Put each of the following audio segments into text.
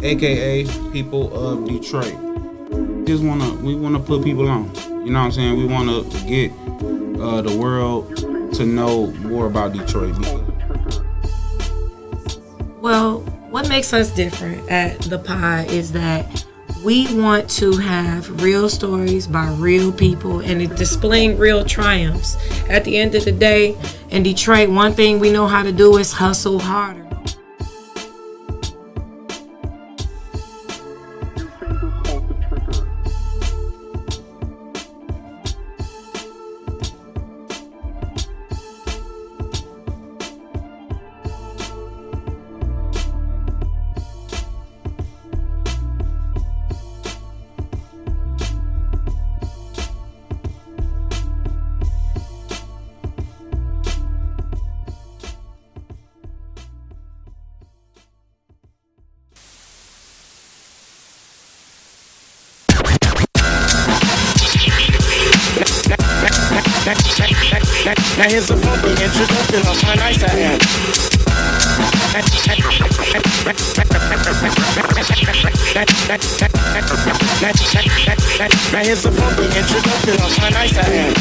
aka people of Detroit. We wanna put people on. You know what I'm saying? We wanna get the world to know more about Detroit. Well, what makes us different at the pod is that we want to have real stories by real people and it displaying real triumphs. At the end of the day, in Detroit, one thing we know how to do is hustle harder. Now here's a funky introduction of how nice I am. Now here's a funky introduction of how nice I am.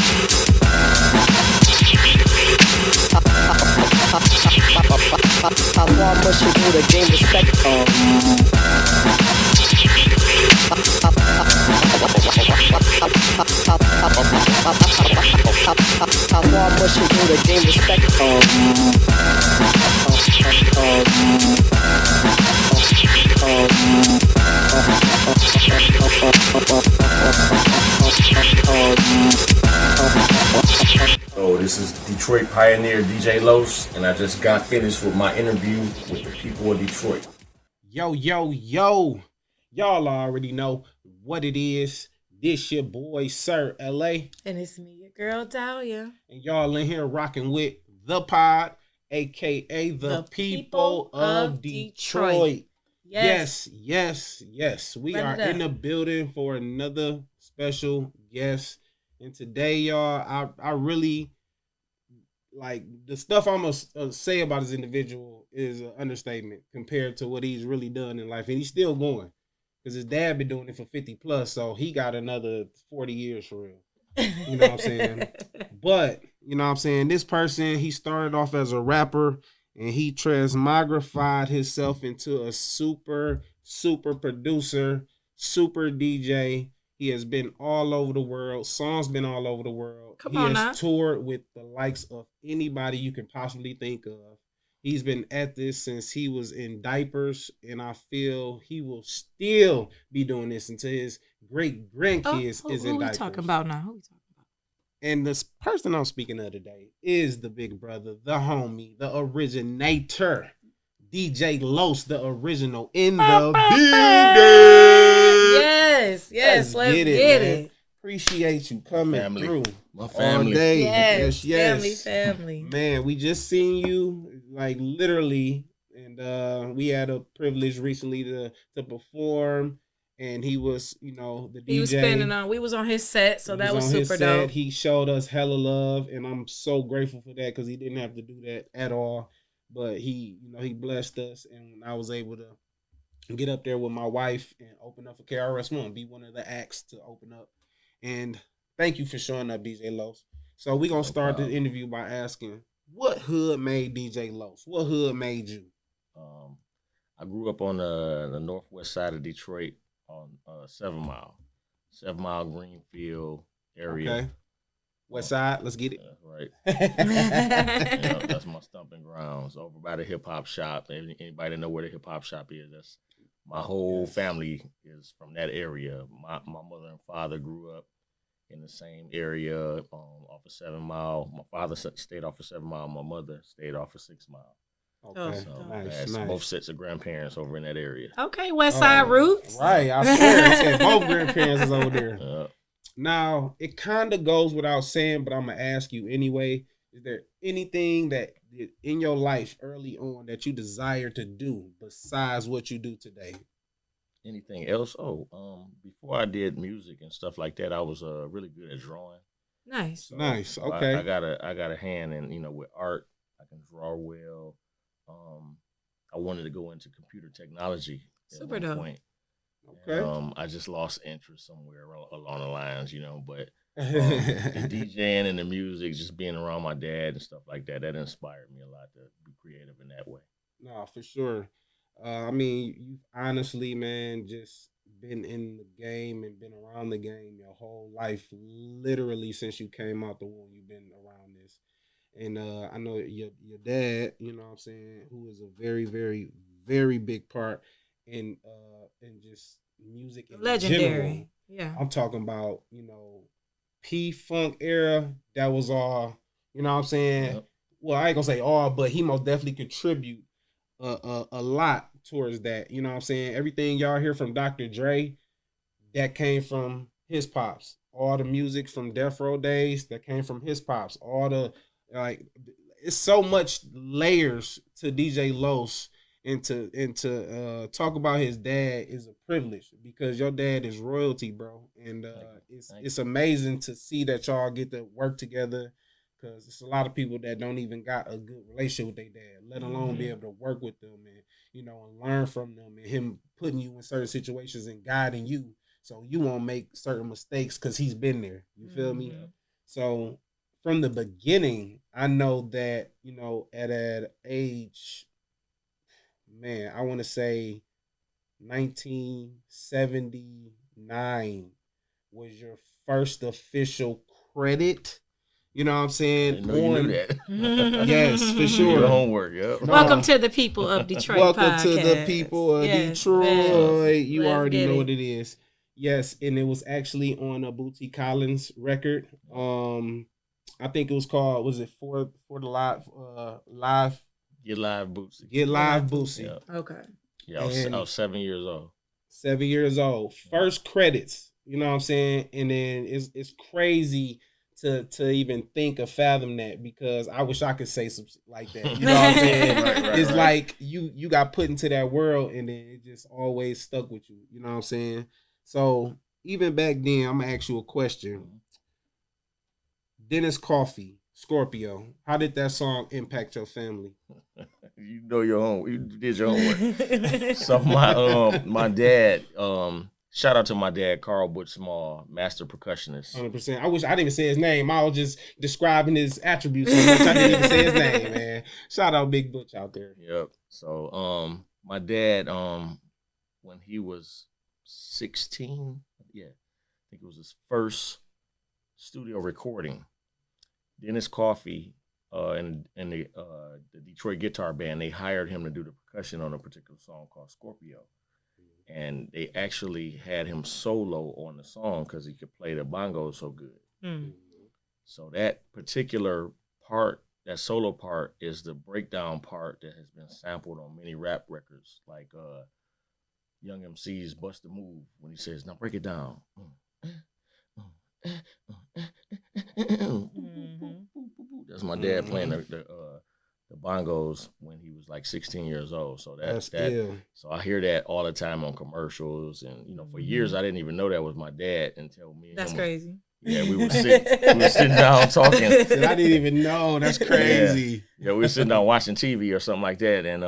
How far must you go to gain respect? How far must you go to gain respect? So this is Detroit pioneer DJ Los, and I just got finished with my interview with the people of Detroit. Yo, yo, yo. Y'all already know what it is. This your boy, Sir LA. And it's me, your girl, Dahlia. And y'all in here rocking with the pod, aka the people of Detroit. Yes. We are in the building for another special guest. And today, y'all, I really like the stuff I'm gonna say about this individual is an understatement compared to what he's really done in life. And he's still going. Because his dad been doing it for 50 plus, so he got another 40 years for real. You know what I'm saying? But, you know what I'm saying, this person, he started off as a rapper, and he transmogrified himself into a super producer, super DJ. He has been all over the world. Songs been all over the world. He has toured with the likes of anybody you can possibly think of. He's been at this since he was in diapers, and I feel he will still be doing this until his great grandkids is in diapers. Who we talking about now? And this person I'm speaking of today is the big brother, the homie, the originator, DJ Los, the original in the building. Yes, let's get it. Appreciate you coming through. My family. All day. Yes. Family. Man, we just seen you, like, literally, and we had a privilege recently to perform, and he was, you know, the DJ. He was spinning on. We was on his set, so that was super dope. He showed us hella love, and I'm so grateful for that because he didn't have to do that at all. But he blessed us, and I was able to get up there with my wife and open up for KRS-One, be one of the acts to open up. And thank you for showing up, DJ Los. So we're going to start the interview by asking, what hood made DJ Los? What hood made you? I grew up on the northwest side of Detroit on 7 Mile. 7 Mile Greenfield area. Okay. West side, let's get it. Right. That's my stomping grounds. Over by the hip-hop shop. Anybody know where the hip-hop shop is? That's my whole family is from that area. My mother and father grew up in the same area off of 7 Mile. My father stayed off of 7 Mile. My mother stayed off of 6 Mile. Okay, so nice. Both sets of grandparents over in that area. Okay, West Side roots. Right, I swear. I said both grandparents is over there. Now, it kind of goes without saying, but I'm going to ask you anyway. Is there anything that in your life early on that you desire to do besides what you do today? Anything else? Before I did music and stuff like that, I was really good at drawing. Nice. So nice. Okay. I got a hand in, with art. I can draw well. I wanted to go into computer technology Super dope. Point. Okay. I just lost interest somewhere along the lines, but the DJing and the music, just being around my dad and stuff like that inspired me a lot to be creative in that way. No, for sure. I mean, you've honestly, man, just been in the game and been around the game your whole life, literally since you came out the womb. You've been around this, and I know your dad. You know what I'm saying, who is a very, very, very big part in just music in legendary. General. Yeah, I'm talking about P-Funk era. That was all. You know what I'm saying. Yep. Well, I ain't gonna say all, but he most definitely contribute a lot towards that. You know what I'm saying? Everything y'all hear from Dr. Dre, that came from his pops. All the music from Death Row days, that came from his pops. All the, it's so much layers to DJ Los, and to talk about his dad is a privilege, because your dad is royalty, bro. And it's amazing to see that y'all get to work together, because it's a lot of people that don't even got a good relationship with their dad, let alone be able to work with them and and learn from them, and him putting you in certain situations and guiding you so you won't make certain mistakes because he's been there. You feel me? So from the beginning, I know that at an age, man, I want to say 1979 was your first official credit. You know what I'm saying? I know you knew that. Yes, for sure. Your homework, yep. Welcome to the people of Detroit. Welcome podcast. To the people of Detroit. Yes. You Let's already know what it is. Yes, and it was actually on a Bootsy Collins record. I think it was called, was it for the live? Get Live Bootsy. Get Live Bootsy. Yeah. Okay. Yeah, I was 7 years old. 7 years old. First credits. You know what I'm saying? And then it's crazy to even think or fathom that, because I wish I could say something like that. You know what I'm saying? Right, it's like you got put into that world, and then it just always stuck with you. You know what I'm saying? So even back then, I'm gonna ask you a question. Dennis Coffey, Scorpio. How did that song impact your family? You did your homework. So my dad. Shout out to my dad, Carl Butch Small, master percussionist. 100%. I wish I didn't even say his name. I was just describing his attributes, so much I didn't even say his name, man. Shout out Big Butch out there. Yep. So my dad, when he was 16, I think it was his first studio recording. Dennis Coffey and the Detroit Guitar Band, they hired him to do the percussion on a particular song called Scorpio. And they actually had him solo on the song because he could play the bongos so good. So that particular part, that solo part, is the breakdown part that has been sampled on many rap records, like Young MC's Bust the Move, when he says, "Now break it down." That's my dad playing the bongos when he was like 16 years old. So so I hear that all the time on commercials, and for years I didn't even know that was my dad until me. That's crazy. Yeah, we were sitting down talking. I didn't even know. That's crazy. Yeah, we were sitting down watching TV or something like that, and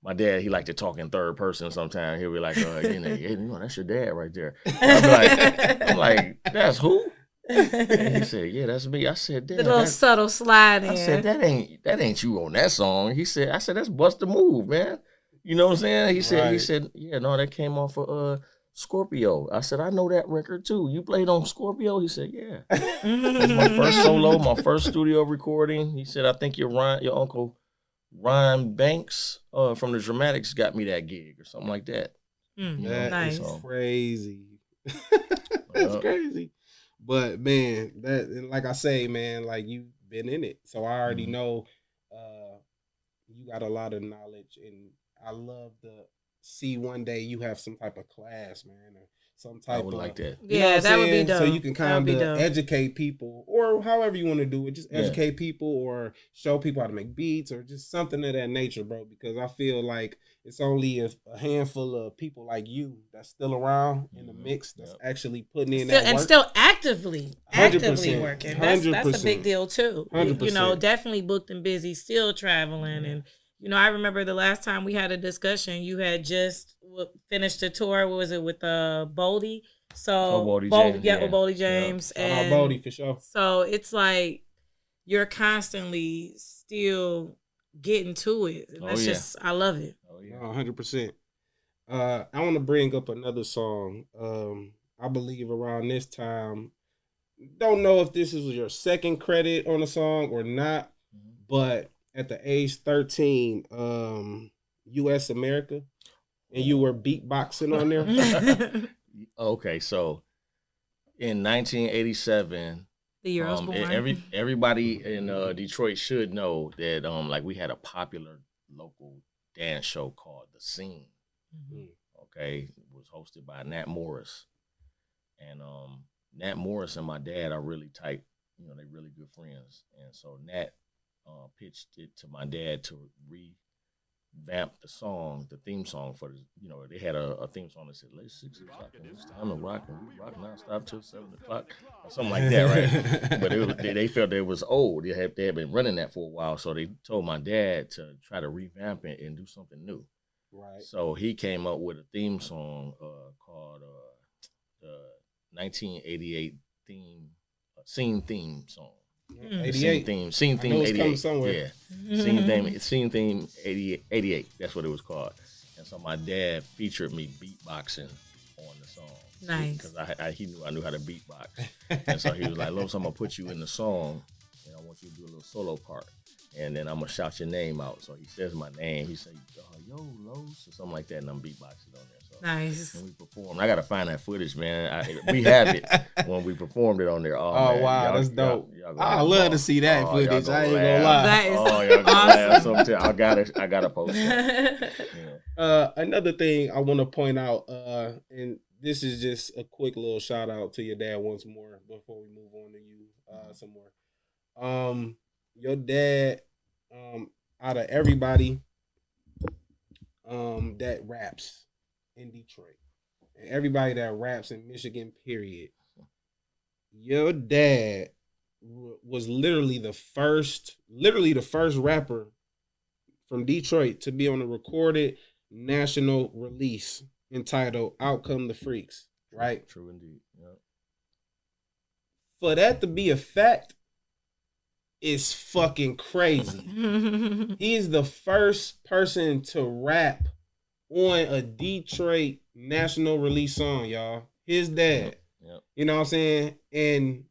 my dad, he liked to talk in third person sometimes. He'll be like, that's your dad right there. I'm like, that's who? And he said, "Yeah, that's me." I said, "Damn." The little subtle slide in. I said, "That ain't you on that song." I said, "That's Bust the Move, man." You know what I'm saying? He said, "Yeah, no, that came off of Scorpio." I said, "I know that record too. You played on Scorpio?" He said, "Yeah." That's my first solo, my first studio recording. He said, "I think your uncle Ron Banks from the Dramatics got me that gig or something like that." That is crazy. That's crazy. But man, that, like I say, man, like you've been in it, so I already know you got a lot of knowledge, and I love to see one day you have some type of class, man, or some type I would like that. Yeah, that would be dope. So you can kind of educate people, or however you want to do it. Just educate people, or show people how to make beats, or just something of that nature, bro. Because I feel like it's only a handful of people like you that's still around in the mix, that's actually putting in that work. And still actively 100%, working. That's a big deal too. 100%. Definitely booked and busy, still traveling and You know, I remember the last time we had a discussion, you had just finished the tour. What was it with Boldy? So Boldy James, with Boldy James, yeah. And Boldy for sure. So it's like you're constantly still getting to it. And that's just, I love it. Oh yeah, 100%. I want to bring up another song. I believe around this time, don't know if this is your second credit on the song or not, but at the age 13, U.S. America, and you were beatboxing on there. Okay, so in 1987, the year I was born, everybody in Detroit should know that like we had a popular local dance show called The Scene. Mm-hmm. Okay, it was hosted by Nat Morris, and Nat Morris and my dad are really tight. You know, they're really good friends, and so Nat pitched it to my dad to revamp the song, the theme song for the, you know, they had a theme song that said, "Late 6 o'clock and it's time to rock, and we rock nonstop till 7 o'clock," or something like that, right? But they felt it was old. They had been running that for a while, so they told my dad to try to revamp it and do something new. Right. So he came up with a theme song called the 1988 scene theme song. 88. Scene theme 88. Yeah. Scene theme 88. That's what it was called. And so my dad featured me beatboxing on the song. Nice. Because he knew I knew how to beatbox. And so he was like, "Los, I'm gonna put you in the song, and I want you to do a little solo part. And then I'm gonna shout your name out." So he says my name. He says, "Yo, Los," or something like that, and I'm beatboxing on there. So nice. when we performed, I gotta find that footage, man. We have it when we performed it on there. Oh man, wow, that's dope. I love to see that footage. I ain't gonna lie. That is y'all awesome. I gotta post it. Yeah. Another thing I want to point out, and this is just a quick little shout out to your dad once more before we move on to you some more. Your dad, out of everybody that raps in Detroit, and everybody that raps in Michigan, period, your dad was literally the first rapper from Detroit to be on a recorded national release entitled "Out Come the Freaks." Right? True indeed. Yep. For that to be a fact, is fucking crazy. He is the first person to rap on a Detroit national release song, y'all. His dad. Yep. You know what I'm saying? And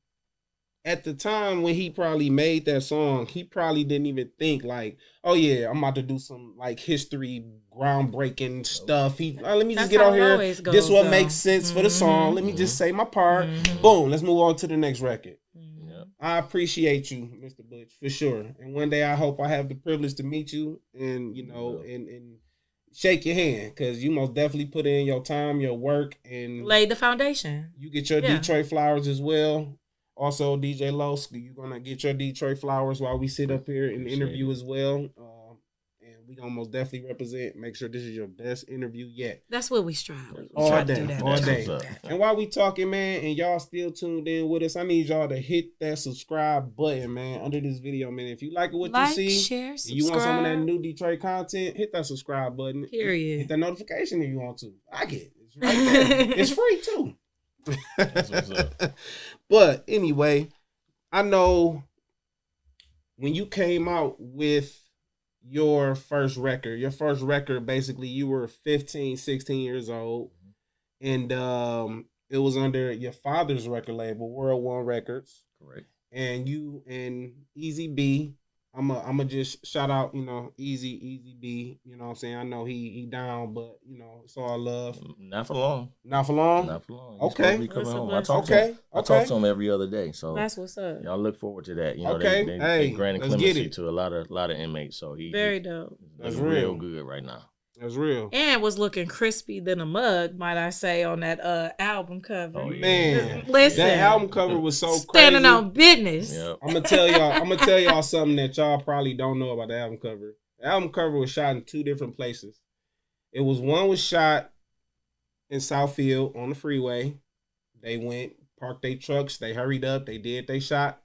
at the time when he probably made that song, he probably didn't even think like, "Oh yeah, I'm about to do some like history groundbreaking stuff." Let me just get on here. This what makes sense for the song. Let me just say my part. Boom. Let's move on to the next record. I appreciate you, Mr. Butch, for sure. And one day I hope I have the privilege to meet you and, you know, and shake your hand, because you most definitely put in your time, your work, and laid the foundation. You get your Detroit flowers as well. Also, DJ Los, you're going to get your Detroit flowers while we sit up here in the interview as well. And we going to most definitely represent, make sure this is your best interview yet. That's what we strive. All day. And while we talking, man, and y'all still tuned in with us, I need y'all to hit that subscribe button, man, under this video, man. If you like what you see, share, subscribe. You want some of that new Detroit content, hit that subscribe button. Period. Hit that notification if you want to. I get it. It's right there. It's free, too. That's what's up. But anyway, I know when you came out with your first record, basically you were 15, 16 years old, and it was under your father's record label, World One Records. Correct. And you and Easy B, I'm just shout out, you know, Easy B, you know what I'm saying? I know he down, but you know, it's all love. Not for long. Okay. He's coming home. I talk to him every other day. So that's what's up. Y'all look forward to that. You know, okay. they granted clemency to a lot of inmates. So very dope. That's real good right now. That's real. And was looking crispy than a mug, might I say, on that album cover. Oh, man. Listen. That album cover was so crazy. Standing on business. Yep. I'm gonna tell y'all something that y'all probably don't know about the album cover. The album cover was shot in 2 different places. One was shot in Southfield on the freeway. They went, parked their trucks, they hurried up, they shot.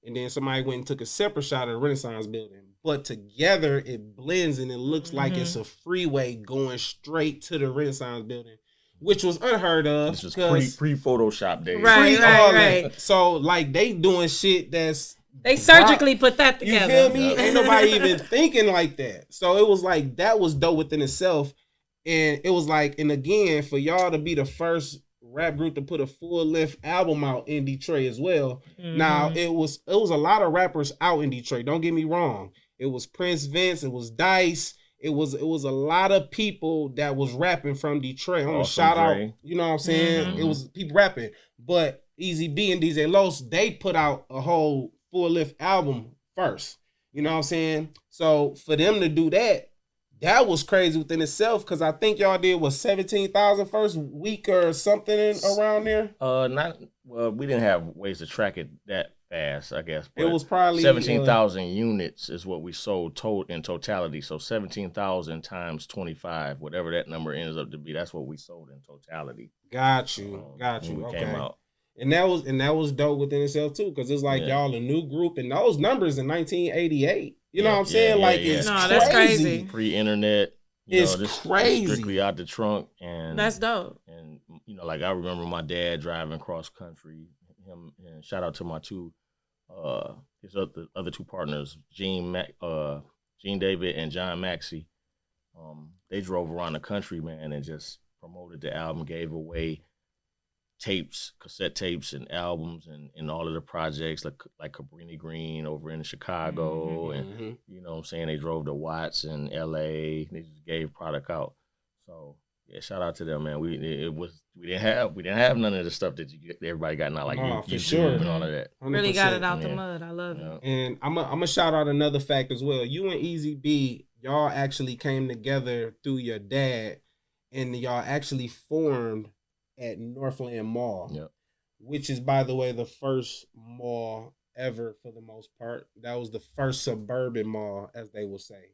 and then somebody went and took a separate shot of the Renaissance building. But together it blends and it looks like it's a freeway going straight to the Renaissance building, which was unheard of. This was pre-Photoshop days. Right. So like they doing shit that's they surgically put that together. You feel me? Ain't nobody even thinking like that. So it was like that was dope within itself. And it was like, and again, for y'all to be the first rap group to put a full length album out in Detroit as well. Now it was a lot of rappers out in Detroit. Don't get me wrong. It was Prince Vince. It was Dice. It was a lot of people that was rapping from Detroit. I want to shout out. You know what I'm saying? It was people rapping. But Easy B and DJ Los, they put out a whole full length album first. You know what I'm saying? So for them to do that, that was crazy within itself, because I think y'all did 17,000 first week or something around there. We didn't have ways to track it that fast, I guess. But it was probably 17,000 units is what we sold in totality. So 17,000 times 25, whatever that number ends up to be, that's what we sold in totality. Got you. When we came out. And that was dope within itself too, because it's like y'all a new group, and those numbers in 1988. You know what I'm saying? It's crazy. That's crazy. Pre-internet. It's crazy. Strictly out the trunk, and that's dope. And like I remember my dad driving cross country. Him, and shout out to my his other two partners, Gene David and John Maxey. They drove around the country, man, and just promoted the album, gave away tapes, cassette tapes and albums and all of the projects like Cabrini Green over in Chicago and you know what I'm saying, they drove to Watts in LA. They just gave product out. So yeah, shout out to them, man. We didn't have none of the stuff that everybody got now, like for sure, and all of that. 100%. Really got it out the mud. I love it. And I'm a shout out another fact as well. You and Easy B, y'all actually came together through your dad, and y'all actually formed at Northland Mall, which is, by the way, the first mall ever for the most part. That was the first suburban mall, as they will say.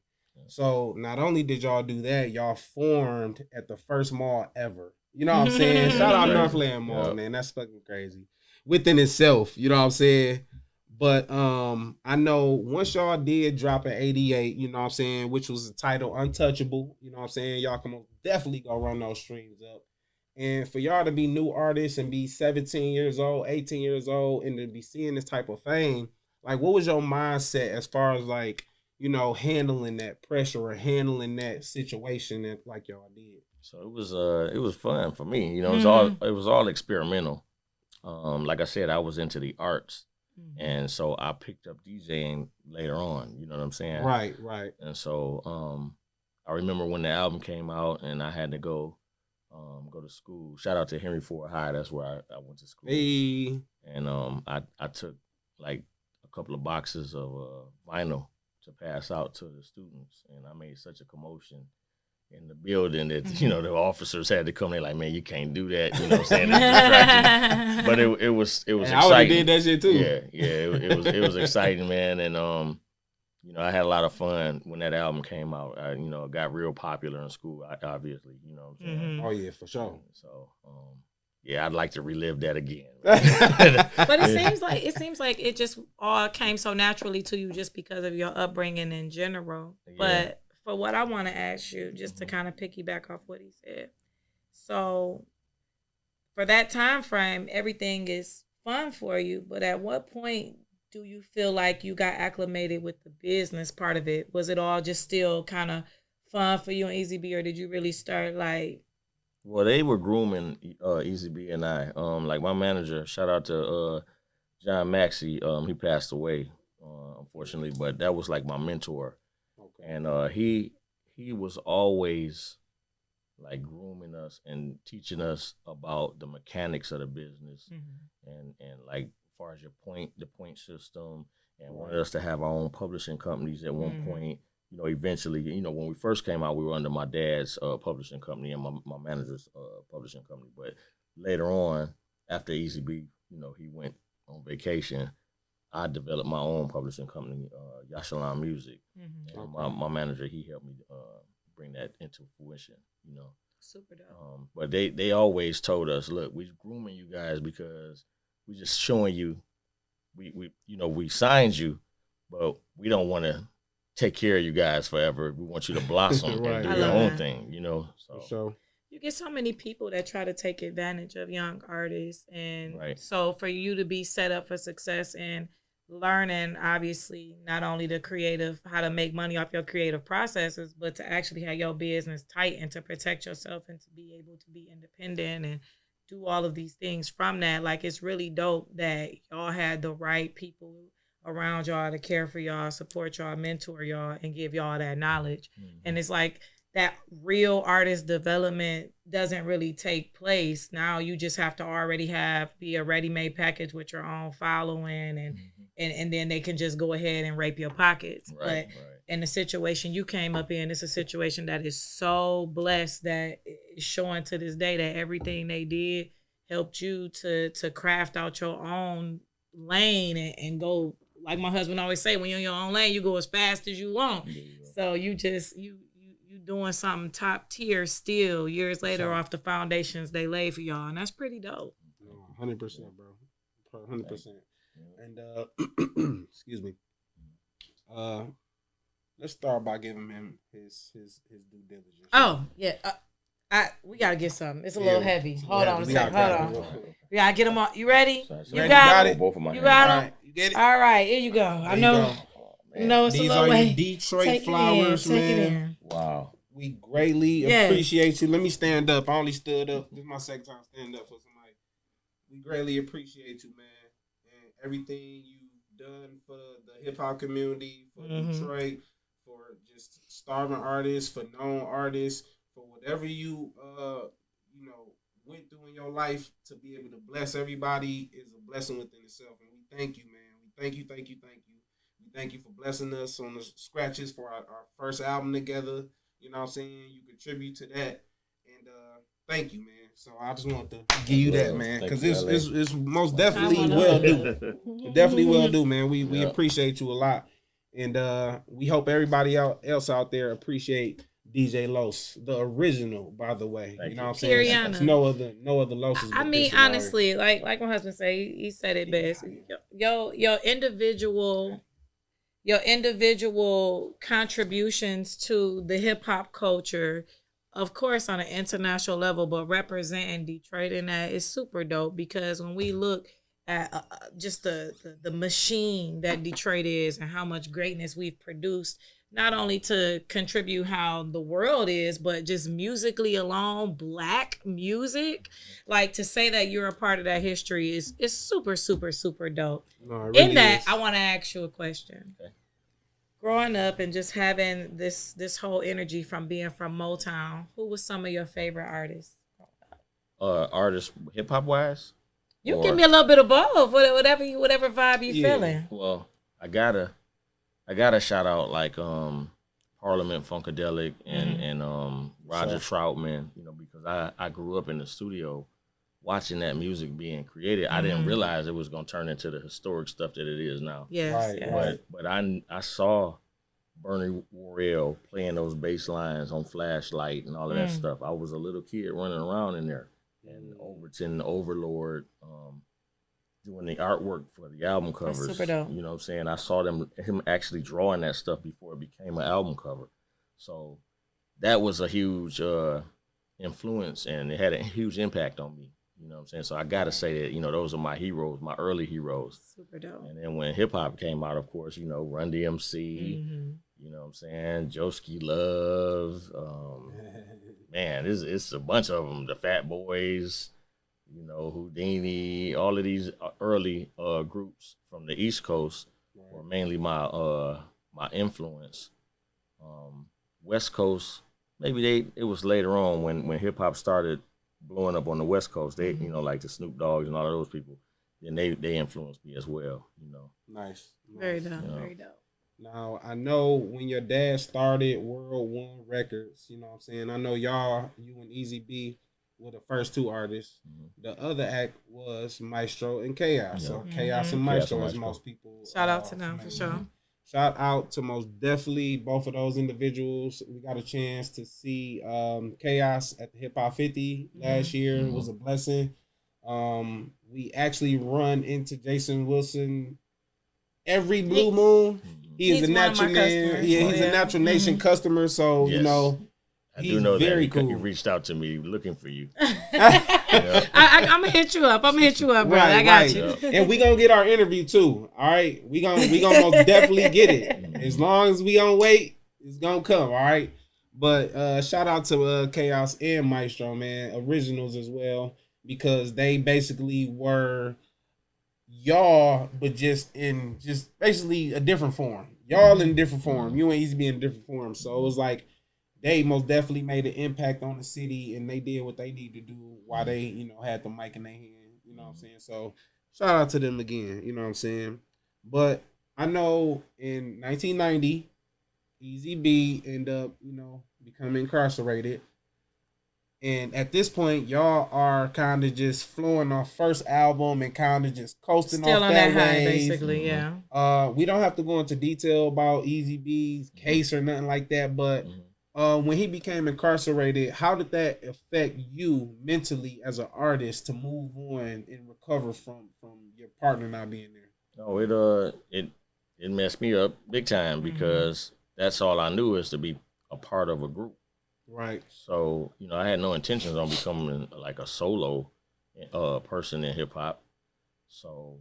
So not only did y'all do that, y'all formed at the first mall ever. You know what I'm saying? Shout out Northland Mall, man. That's fucking crazy within itself. You know what I'm saying? But I know once y'all did drop an 88, you know what I'm saying, which was the title Untouchable, you know what I'm saying? Y'all can definitely go run those streams up. And for y'all to be new artists and be 17 years old, 18 years old, and to be seeing this type of fame, like, what was your mindset as far as, like, you know, handling that pressure or handling that situation that, like, y'all did? So it was fun for me. You know, it was all experimental. Like I said, I was into the arts, and so I picked up DJing later on. You know what I'm saying? Right. And so I remember when the album came out, and I had to go to school. Shout out to Henry Ford High. That's where I went to school. Hey. And I took like a couple of boxes of vinyl to pass out to the students, and I made such a commotion in the building that, you know, the officers had to come. They're like, man, you can't do that. You know what I'm saying? But it was exciting. I would have did that shit too. Yeah, it was exciting, man. And you know, I had a lot of fun when that album came out. You know, it got real popular in school, obviously. You know what I'm saying? Oh yeah, for sure. So yeah, I'd like to relive that again. But it seems like it just all came so naturally to you just because of your upbringing in general. Yeah. But for what I want to ask you, just to kind of piggyback off what he said. So for that time frame, everything is fun for you. But at what point do you feel like you got acclimated with the business part of it? Was it all just still kind of fun for you and Easy B, or did you really start like? Well, they were grooming Easy B and I. Like my manager, shout out to John Maxey. He passed away, unfortunately, but that was like my mentor. Okay. And he was always like grooming us and teaching us about the mechanics of the business, and like as far as the point system, and wanted us to have our own publishing companies at one point. You know, eventually, you know, when we first came out, we were under my dad's publishing company and my manager's publishing company. But later on, after Easy B, you know, he went on vacation, I developed my own publishing company, Yashalan Music. And my manager, he helped me bring that into fruition, you know. Super dope. But they always told us, look, we're grooming you guys because we're just showing you we signed you, but we don't want to take care of you guys forever. We want you to blossom Right. and do your own thing, So you get so many people that try to take advantage of young artists, and Right. so for you to be set up for success and learning, obviously, not only how to make money off your creative processes, but to actually have your business tight and to protect yourself and to be able to be independent and do all of these things from that. Like, it's really dope that y'all had the right people around y'all to care for y'all, support y'all, mentor y'all, and give y'all that knowledge. Mm-hmm. And it's like that real artist development doesn't really take place. Now you just have to already be a ready-made package with your own following, and then they can just go ahead and rape your pockets. Right, But in the situation you came up in, it's a situation that is so blessed that it's showing to this day that everything they did helped you to craft out your own lane and go, like my husband always say, when you're in your own lane, you go as fast as you want. So you doing something top tier still years later off the foundations they laid for y'all, and that's pretty dope. 100%, bro. 100%. And excuse me. Let's start by giving him his due diligence. Oh yeah, we gotta get something. It's a little heavy. Hold on a second. Hold on. We gotta get them all. You ready? You got it. Both of my You got them. Right, you get it. All right, here you go. I know. You know it's These a little are way. your Detroit flowers, Take it man. in. Wow. We greatly appreciate you. Let me stand up. I only stood up. This is my second time standing up for somebody. We greatly appreciate you, man, and everything you've done for the hip hop community, for Detroit, for just starving artists, for known artists, for whatever you went through in your life to be able to bless everybody is a blessing within itself. And we thank you, man. We thank you. We thank you for blessing us on the scratches for our first album together. You know what I'm saying? You contribute to that. And thank you, man. So I just want to give you that, man. Because it's most definitely well due. Definitely well due, man. We appreciate you a lot. And we hope everybody else out there appreciate DJ Los, the original, by the way. You know what I'm saying? There's no other Loses. I mean, honestly, like my husband say, he said it best. Your individual contributions to the hip hop culture, of course, on an international level, but representing Detroit in that is super dope, because when we look at just the machine that Detroit is and how much greatness we've produced, not only to contribute how the world is, but just musically alone, Black music, like to say that you're a part of that history is super, super, super dope. No, it really in that, is. I want to ask you a question. Okay. Growing up and just having this whole energy from being from Motown, who was some of your favorite artists? Artists, hip hop wise. You give me a little bit of both, whatever vibe you feeling. Well, I gotta shout out like Parliament Funkadelic and Roger Troutman, because I grew up in the studio watching that music being created. I didn't realize it was gonna turn into the historic stuff that it is now. Yes, But I saw Bernie Worrell playing those bass lines on Flashlight and all of that stuff. I was a little kid running around in there. And Overton, Overlord, doing the artwork for the album covers. That's super dope. You know what I'm saying? I saw him actually drawing that stuff before it became an album cover. So that was a huge influence, and it had a huge impact on me. You know what I'm saying? So I got to say that, those are my heroes, my early heroes. Super dope. And then when hip-hop came out, of course, Run DMC, you know what I'm saying, Joski Love, man, it's a bunch of them. The Fat Boys, Houdini, all of these early groups from the East Coast were mainly my influence. West Coast, maybe it was later on when hip hop started blowing up on the West Coast. They, like the Snoop Dogg's and all of those people, then they influenced me as well. Nice. Very dope. Very dope. Now, I know when your dad started World One Records, you know what I'm saying? I know you and Easy B were the first two artists. The other act was Maestro and Chaos. So Chaos and Maestro, as most people. Shout out to them for sure. Shout out to most definitely both of those individuals. We got a chance to see Chaos at the Hip Hop 50 last year. It was a blessing. We actually run into Jason Wilson every blue moon. He's a Natural Nation. Yeah, he's a Natural Nation customer. So you know, I do know very that he reached out to me looking for you. I'm gonna hit you up. Brother. Right, I got you. And we gonna get our interview too. All right, we gonna most definitely get it. As long as we gonna wait, it's gonna come. All right. But shout out to Chaos and Maestro, man, originals as well, because they basically were y'all, but just basically a different form. Y'all in different form. You and Easy be in different form. So it was like they most definitely made an impact on the city, and they did what they need to do while they, had the mic in their hand. You know what I'm saying? So shout out to them again. You know what I'm saying? But I know in 1990, Easy B ended up, becoming incarcerated. And at this point, y'all are kind of just flowing off first album and kind of just coasting still off on that high, wave. basically, yeah. We don't have to go into detail about Easy B's case or nothing like that, but when he became incarcerated, how did that affect you mentally as an artist to move on and recover from your partner not being there? Oh, it messed me up big time because that's all I knew is to be a part of a group. Right. So, I had no intentions on becoming like a solo person in hip hop. So,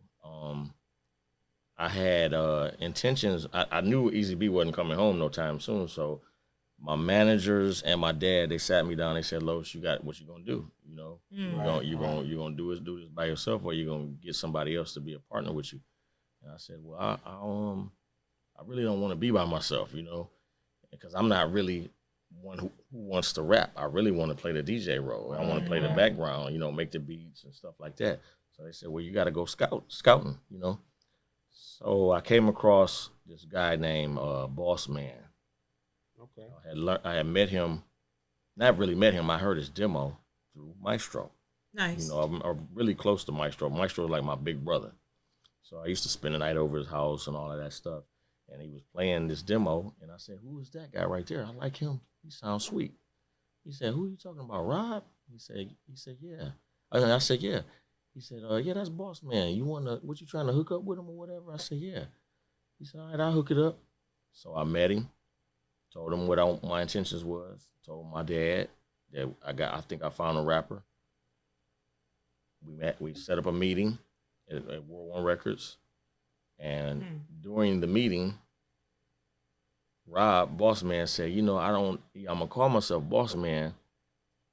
I had intentions. I knew Easy B wasn't coming home no time soon. So, my managers and my dad, they sat me down. They said, "Los, you got what you gonna do? You're gonna do this by yourself, or you're gonna get somebody else to be a partner with you." And I said, "Well, I really don't want to be by myself, because I'm not really one who wants to rap. I really want to play the DJ role. I want to play the background, make the beats and stuff like that." So they said, "Well, you got to go scouting, So I came across this guy named Boss Man. Okay. I had met him, not really met him. I heard his demo through Maestro. Nice. I'm really close to Maestro. Maestro is like my big brother. So I used to spend the night over his house and all of that stuff. And he was playing this demo, and I said, "Who is that guy right there? I like him. He sounds sweet." He said, "Who are you talking about, Rob?" He said, "Yeah." I said, "Yeah." He said, "Yeah, that's Boss Man. What you trying to hook up with him or whatever?" I said, "Yeah." He said, "All right, I'll hook it up." So I met him, told him what my intentions was, told my dad that I think I found a rapper. We set up a meeting at World One Records. And during the meeting, Rob, Boss Man, said, I'm going to call myself Boss Man.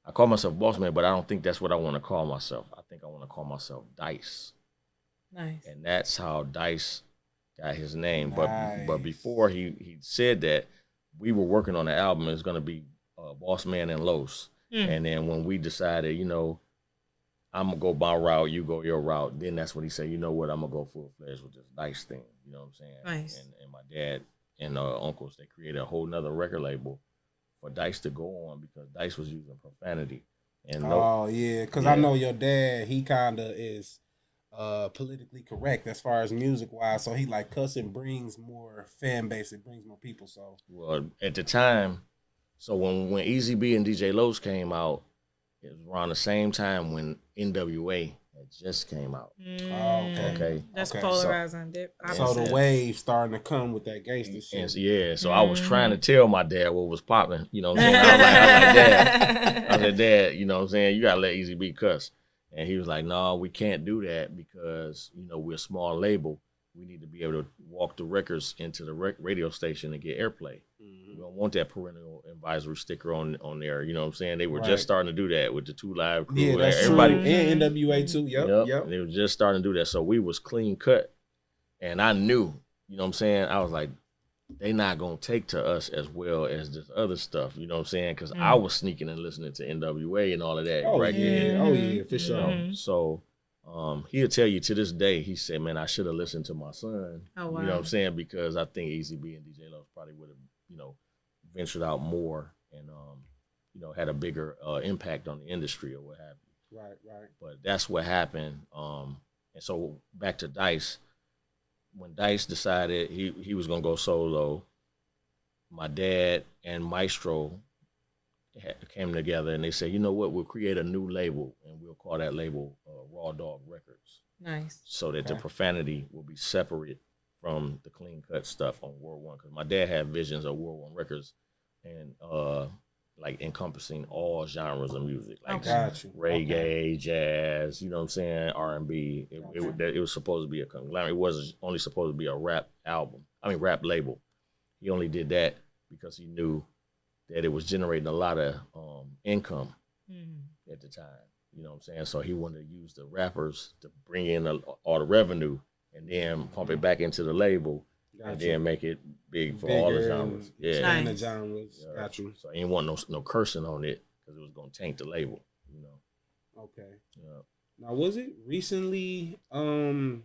I call myself Boss Man, but I don't think that's what I want to call myself. I think I want to call myself Dice. Nice. And that's how Dice got his name. Nice. But before he said that, we were working on the album. It's going to be Boss Man and Los. And then when we decided, I'm going to go my route, you go your route. Then that's when he said, "You know what, I'm going to go full-fledged with this Dice thing." You know what I'm saying? Nice. And my dad and uncles, they created a whole nother record label for Dice to go on because Dice was using profanity. And because I know your dad, he kind of is politically correct as far as music-wise. So he like cussing brings more fan base. It brings more people. So well, at the time, so when Easy B and DJ Los came out, it was around the same time when NWA had just came out. Okay. That's polarizing. So the wave starting to come with that gangster shit. So I was trying to tell my dad what was popping. You know what I'm saying? I was like, Dad. I said, "Dad, you know what I'm saying? You got to let Easy B cuss." And he was like, "No, we can't do that because, we're a small label. We need to be able to walk the records into the radio station and get airplay. We don't want that parental advisory sticker on there. You know what I'm saying? They were just starting to do that with the 2 Live crew. Yeah, that's everybody true. And NWA too. Yep. They were just starting to do that. So we was clean cut. And I knew, you know what I'm saying? I was like, they not going to take to us as well as this other stuff. You know what I'm saying? Because I was sneaking and listening to NWA and all of that. Oh, yeah, for sure. So he'll tell you to this day, he said, "Man, I should have listened to my son." Oh, wow. You know what I'm saying? Because I think Easy B and DJ Los probably would have, ventured out more and, had a bigger impact on the industry or what have you. Right. But that's what happened. And so back to Dice. When Dice decided he was going to go solo, my dad and Maestro came together and they said, "You know what? We'll create a new label and we'll call that label Raw Raw Dog Records. Nice. So that the profanity will be separate from the clean cut stuff on World One. Because my dad had visions of World One Records and like encompassing all genres of music, like reggae, jazz, you know what I'm saying, R&B. It was supposed to be a conglomerate. It wasn't only supposed to be a rap label. He only did that because he knew that it was generating a lot of income at the time. You know what I'm saying? So he wanted to use the rappers to bring in all the revenue and then pump it back into the label and then make it big for all the genres. Yeah. The genres. Yeah. Got you. So he didn't want no cursing on it because it was going to taint the label, you know. Okay. Yeah. Now, was it recently, was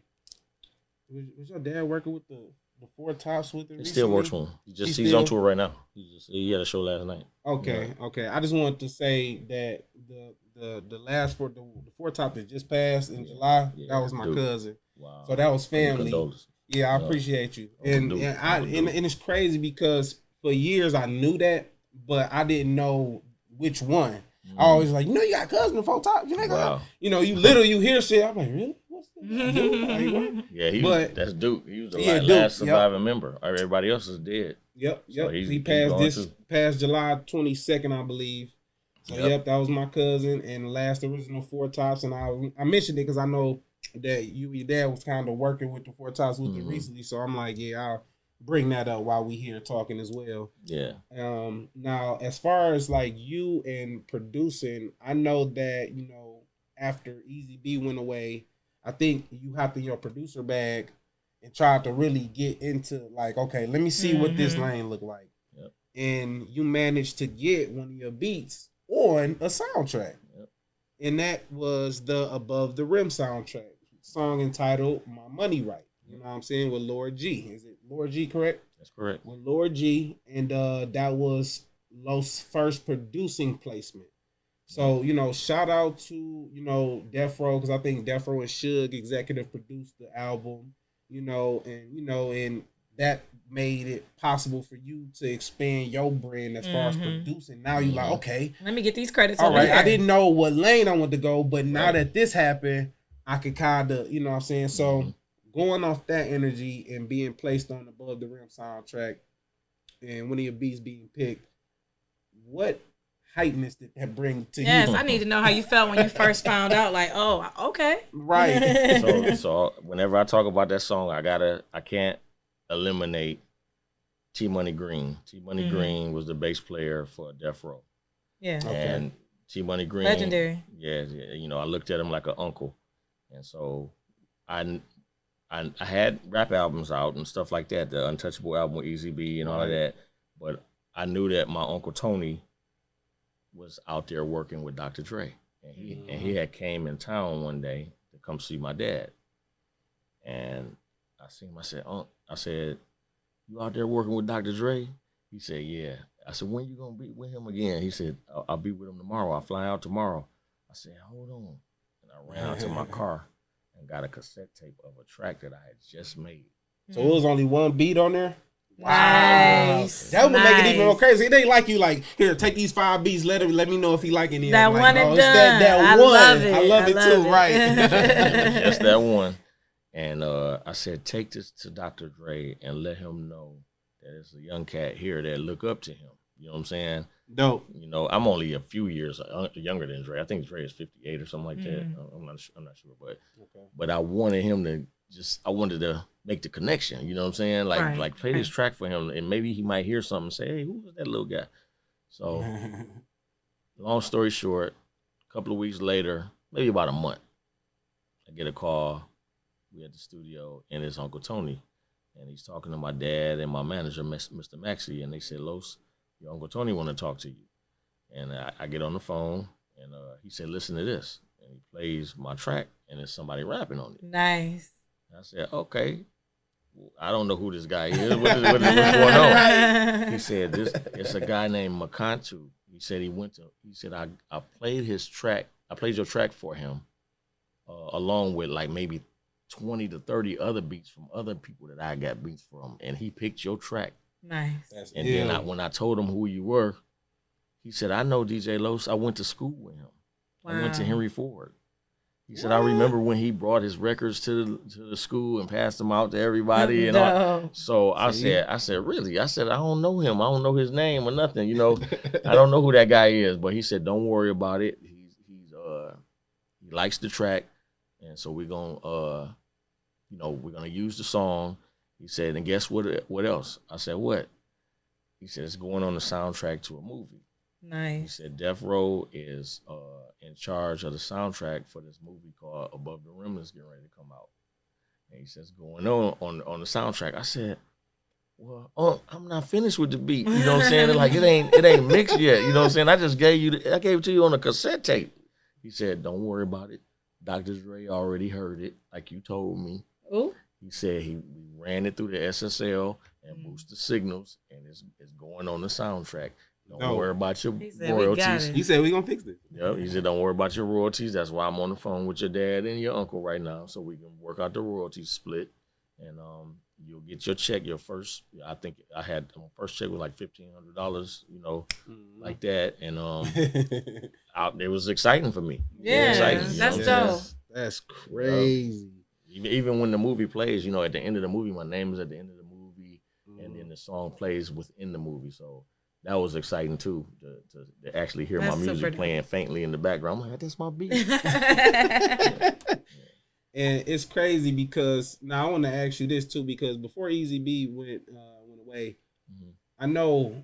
your dad working with the Four Tops with it recently? He still works for him. He's on tour right now. He had a show last night. Okay, okay. I just wanted to say that the last the Four Top that just passed in July, that was my cousin. Wow. So that was family. Yeah, I appreciate you. And it's crazy because for years I knew that, but I didn't know which one. I always like, you got cousin in Four Tops. You hear shit. I'm like, really? What's that? Yeah, that's Duke. He was the last surviving member. Everybody else is dead. Yep. So he passed July 22nd, I believe. So that was my cousin and the last original Four Tops. And I mentioned it because I know that your dad was kind of working with the Four Tops with it recently. So I'm like, I'll bring that up while we here talking as well. Yeah. Now, as far as like you and producing, I know that, after Easy B went away, I think you have to, producer bag and try to really get into like, okay, let me see what this lane look like. Yep. And you managed to get one of your beats on a soundtrack. Yep. And that was the Above the Rim soundtrack. Song entitled My Money Right. You know what I'm saying? With Lord G. Is it Lord G correct? That's correct. With Lord G. And that was Los' first producing placement. So, shout out to, Death Row, because I think Death Row and Suge executive produced the album, and that made it possible for you to expand your brand as far as producing. Now you're like, okay. Let me get these credits all right, here. I didn't know what lane I wanted to go, but now that this happened, I could kind of, you know what I'm saying? So going off that energy and being placed on Above the Rim soundtrack and one of your beats being picked, what heightness did that bring to you? Yes, I need to know how you felt when you first found out. Like, oh, okay, right. So whenever I talk about that song, I can't eliminate T Money Green. T Money Green was the bass player for Death Row. Yeah, and T Money Green, legendary. Yeah. I looked at him like an uncle, and so I had rap albums out and stuff like that, the Untouchable album with Easy B and all of that, but I knew that my Uncle Tony was out there working with Dr. Dre. And he had came in town one day to come see my dad. And I seen him, I said, you out there working with Dr. Dre? He said, yeah. I said, when you gonna be with him again? He said, I'll be with him tomorrow. I'll fly out tomorrow. I said, hold on. And I ran out to my car and got a cassette tape of a track that I had just made. So it was only one beat on there? Nice. That would make it even more crazy. It ain't like you like, here, take these 5 beats, let me know if he like any of them. That one and done. That one. I love it too, right. Just that one. And I said, take this to Dr. Dre and let him know that it's a young cat here that look up to him. You know what I'm saying? Dope. I'm only a few years younger than Dre. I think Dre is 58 or something like that. I'm not sure, but I wanted him to I wanted to make the connection. You know what I'm saying? Like play this track for him, and maybe he might hear something and say, hey, who was that little guy? So, long story short, a couple of weeks later, maybe about a month, I get a call. We at the studio, and it's Uncle Tony, and he's talking to my dad and my manager, Mr. Maxey, and they said, Los, your Uncle Tony want to talk to you. And I get on the phone, and he said, listen to this. And he plays my track, and there's somebody rapping on it. Nice. I said, okay. Well, I don't know who this guy is. What's going on? He said, it's a guy named Makantu. He said, I played his track. I played your track for him, along with like maybe 20 to 30 other beats from other people that I got beats from. And he picked your track. Nice. And then when I told him who you were, he said, I know DJ Los. I went to school with him. Wow. I went to Henry Ford. He said, I remember when he brought his records to the school and passed them out to everybody. And all. So I said, really? I said, I don't know him. I don't know his name or nothing. You know, I don't know who that guy is. But he said, don't worry about it. He likes the track. And so we're going to, we're going to use the song. He said, and guess what else? I said, what? He said, it's going on the soundtrack to a movie. Nice. He said, Death Row is in charge of the soundtrack for this movie called Above the Rim that's getting ready to come out. And he says, going on the soundtrack. I said, well, I'm not finished with the beat. You know what I'm saying? Like, it ain't mixed yet. You know what I'm saying? I just gave it to you on a cassette tape. He said, don't worry about it. Dr. Dre already heard it, like you told me. Ooh. He said we ran it through the SSL and boosted signals, and it's going on the soundtrack. Don't worry about your royalties. He said, we're going to fix this. Yep. He said, don't worry about your royalties. That's why I'm on the phone with your dad and your uncle right now, so we can work out the royalties split. And you'll get your check, your first, I think I had, my first check was like $1,500, like that. And it was exciting for me. Yeah, that's dope. That's crazy. Even when the movie plays, at the end of the movie, my name is at the end of the movie, and then the song plays within the movie. So that was exciting too, to actually hear my music playing faintly in the background. I'm like, that's my beat. And it's crazy because now I want to ask you this too, because before Easy B went away, I know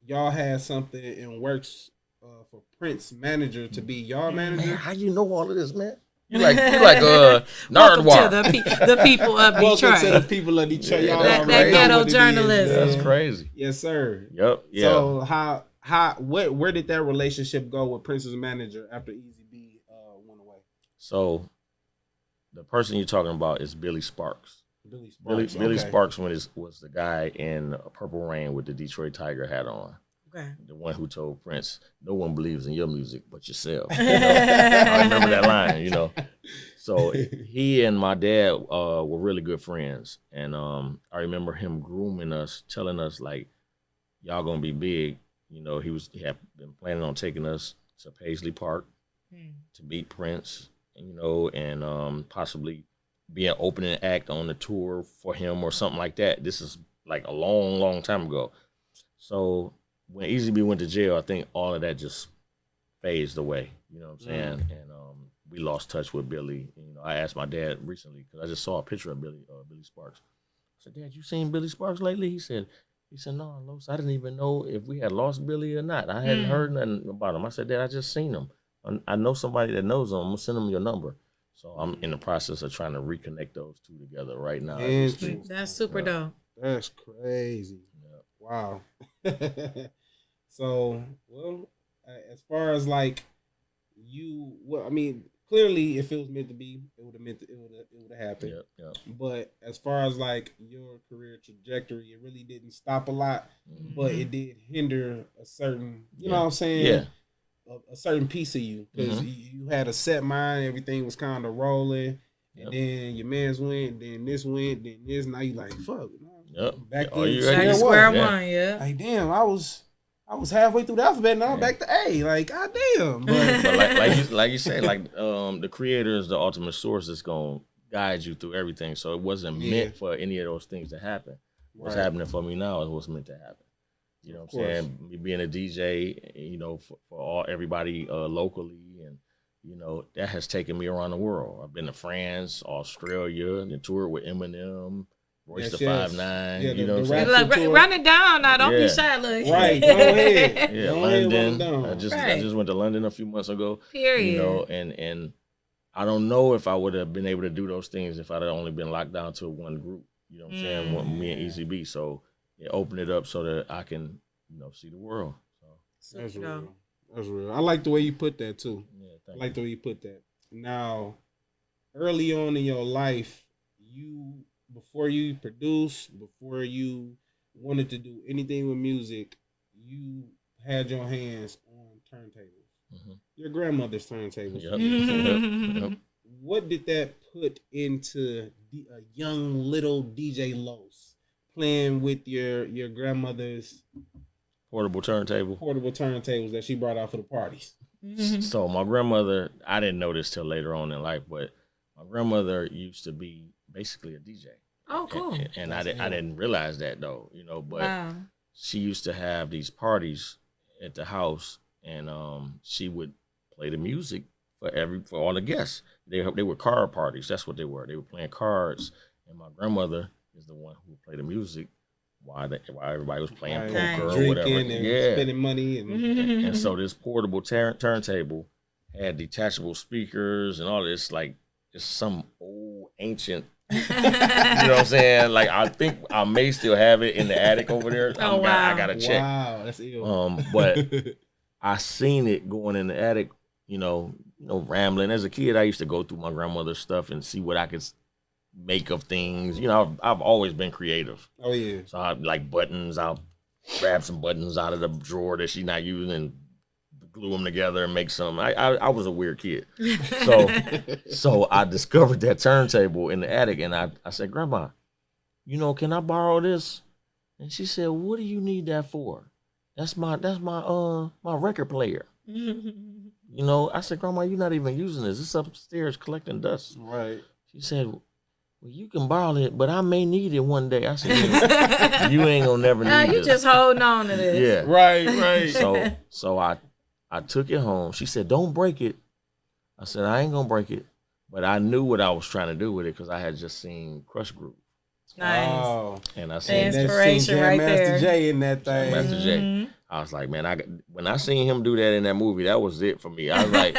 y'all had something in works for Prince manager to be y'all manager. Man, how you know all of this, man? You like Nardwar. Welcome to the people of Detroit. Welcome to the people of Detroit. Y'all that ghetto journalism. That's crazy. Yes, sir. Yep. Yeah. So where did that relationship go with Prince's manager after Easy B went away? So the person you're talking about is Billy Sparks. Billy Sparks was the guy in Purple Rain with the Detroit Tiger hat on. Okay. The one who told Prince, no one believes in your music but yourself. I remember that line, So he and my dad were really good friends. And I remember him grooming us, telling us, like, y'all going to be big. He had been planning on taking us to Paisley Park to meet Prince, and possibly be an opening act on the tour for him or something like that. This is like a long, long time ago. So when Easy B went to jail, I think all of that just phased away. You know what I'm saying? And we lost touch with Billy. And, I asked my dad recently because I just saw a picture of Billy Sparks. I said, Dad, you seen Billy Sparks lately? He said, no, Los, I didn't even know if we had lost Billy or not. I hadn't heard nothing about him. I said, Dad, I just seen him. I know somebody that knows him. I'm going to send him your number. So I'm in the process of trying to reconnect those two together right now. That's super dope. That's crazy. Yeah. Wow. So, as far as like clearly, if it was meant to be, it would have happened. Yep. But as far as like your career trajectory, it really didn't stop a lot, but it did hinder a certain, you know what I'm saying? Yeah. A certain piece of you, because you had a set mind, everything was kind of rolling, and then your man's went, then this went, then this. Now you like, fuck. Back to square one. Yeah. Like, damn, I was halfway through the alphabet, now I'm back to A. Like, goddamn. But like you say, like the creator is the ultimate source that's gonna guide you through everything. So it wasn't meant for any of those things to happen. What's happening for me now is what's meant to happen. You know what I'm saying? Me being a DJ, for everybody locally, and that has taken me around the world. I've been to France, Australia, and toured with Eminem, Royce the 5'9". Yeah, you know what I'm saying? Run it down now. Don't be shy. Look. Right, go ahead. Yeah, London. I just went to London a few months ago. Period. And I don't know if I would have been able to do those things if I'd only been locked down to one group. You know what I'm saying? Me and Easy B. So it opened it up so that I can, see the world. So that's real. That's real. I like the way you put that too. Yeah, I like the way you put that. Now, early on in your life, before you produced, before you wanted to do anything with music, you had your hands on turntables. Your grandmother's turntables. Yep. What did that put into a young little DJ Los? Playing with your grandmother's portable turntables that she brought out for the parties. So my grandmother, I didn't know this till later on in life, but my grandmother used to be basically a DJ. Oh, cool. And I didn't realize that though, but she used to have these parties at the house, and she would play the music for all the guests. They were card parties. That's what they were. They were playing cards, and my grandmother is the one who played the music while everybody was playing poker or whatever. Drinking and spending money. And so this portable turntable had detachable speakers and all this, like just some old ancient, you know what I'm saying? Like I think I may still have it in the attic over there. I gotta check. Wow, that's ill. But I seen it going in the attic, rambling. As a kid, I used to go through my grandmother's stuff and see what I could make of things. I've always been creative. Oh yeah. So I like buttons. I'll grab some buttons out of the drawer that she's not using and glue them together and make some. I was a weird kid. So I discovered that turntable in the attic, and I said, Grandma, can I borrow this? And she said, what do you need that for? That's my record player. I said, Grandma, you're not even using this. It's upstairs collecting dust. Right. She said, well, you can borrow it, but I may need it one day. I said, you ain't gonna never need it. You just holding on to this. Yeah. Right. So I took it home. She said, don't break it. I said, I ain't gonna break it. But I knew what I was trying to do with it because I had just seen Crush Group. Nice. Oh. And I seen inspiration right Master there. J in that thing. Master J. I was like, man, when I seen him do that in that movie, that was it for me. I was like,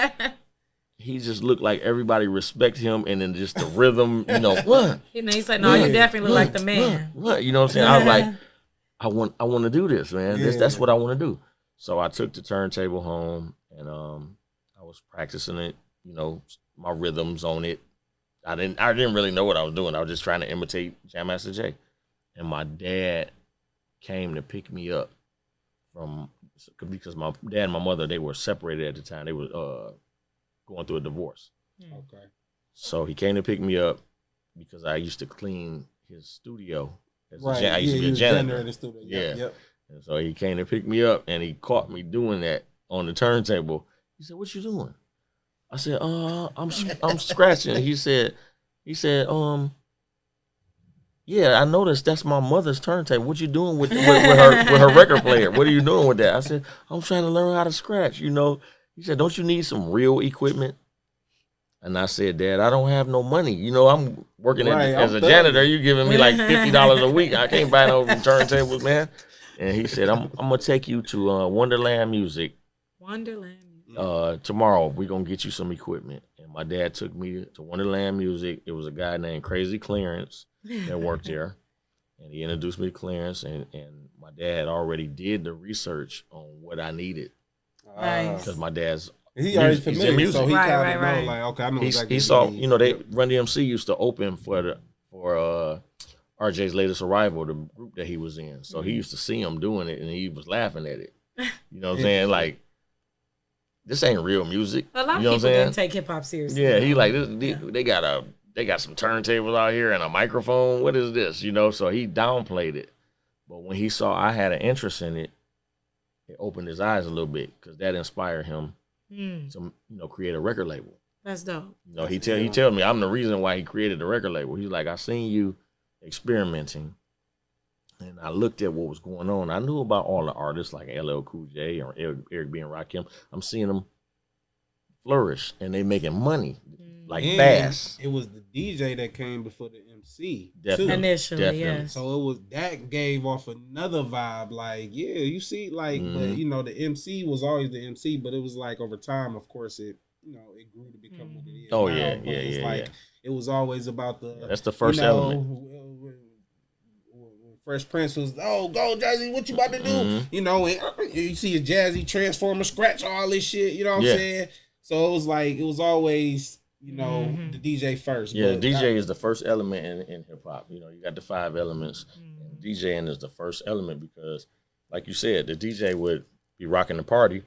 he just looked like everybody respect him, and then just the rhythm, what? He's like, no, you definitely look like the man. What? You know what I'm saying? I was like, I want to do this, man. Yeah. That's what I want to do. So I took the turntable home, and I was practicing it, my rhythms on it. I didn't really know what I was doing. I was just trying to imitate Jam Master Jay. And my dad came to pick me up because my dad and my mother, they were separated at the time. They were going through a divorce. Okay. So he came to pick me up because I used to clean his studio. Right. I used to be a janitor in the studio. Yeah. Yep. And so he came to pick me up, and he caught me doing that on the turntable. He said, "What you doing?" I said, I'm scratching." He said, yeah, I noticed that's my mother's turntable. What you doing with her record player? What are you doing with that? I said, I'm trying to learn how to scratch, He said, don't you need some real equipment? And I said, Dad, I don't have no money. I'm working as a janitor. You giving me like $50 a week. I can't buy no turntables, man. And he said, I'm going to take you to Wonderland Music. Tomorrow, we're going to get you some equipment. And my dad took me to Wonderland Music. It was a guy named Crazy Clarence that worked there. And he introduced me to Clarence. And my dad already did the research on what I needed. Nice. Because my dad's he already familiar, music. so he kind of know, like, okay, I know exactly. He saw, they Run DMC used to open for RJ's Latest Arrival, the group that he was in. So he used to see him doing it, and he was laughing at it. You know what I'm saying? Like, this ain't real music. A lot of people didn't take hip hop seriously. Yeah, he like this. They got some turntables out here and a microphone. What is this? So he downplayed it. But when he saw I had an interest in it, it opened his eyes a little bit because that inspired him to create a record label. That's dope. He tell me I'm the reason why he created the record label. He's like, I seen you experimenting, and I looked at what was going on. I knew about all the artists like LL Cool J or Eric B and Rakim. I'm seeing them flourish, and they making money fast. It was the DJ that came before the MC. Definitely. Initially, yes. So it was that gave off another vibe. Like, yeah, you see, like, but the MC was always the MC, but it was like over time, of course, it grew to become what it is. Oh now. yeah, But yeah, it's yeah. like it was always about the. That's the first element. When Fresh Prince was, go Jazzy, what you about to do? And you see a Jazzy Transformer scratch all this shit. You know what I'm saying? So it was like it was always. The DJ first. Yeah, the DJ is the first element in hip hop. You got the 5 elements. And DJing is the first element because, like you said, the DJ would be rocking the party,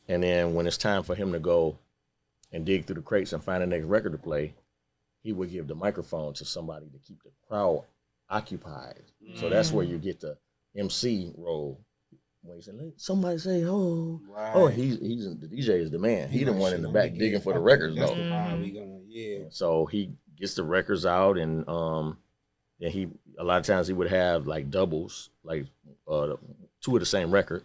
and then when it's time for him to go and dig through the crates and find the next record to play, he would give the microphone to somebody to keep the crowd occupied. So that's where you get the MC role. when he said, "Let somebody say, oh, oh, he's the DJ is the man. He the one in the back digging for the records, though. The vibe we going, yeah. So he gets the records out, and he a lot of times he would have like doubles, like 2 of the same record,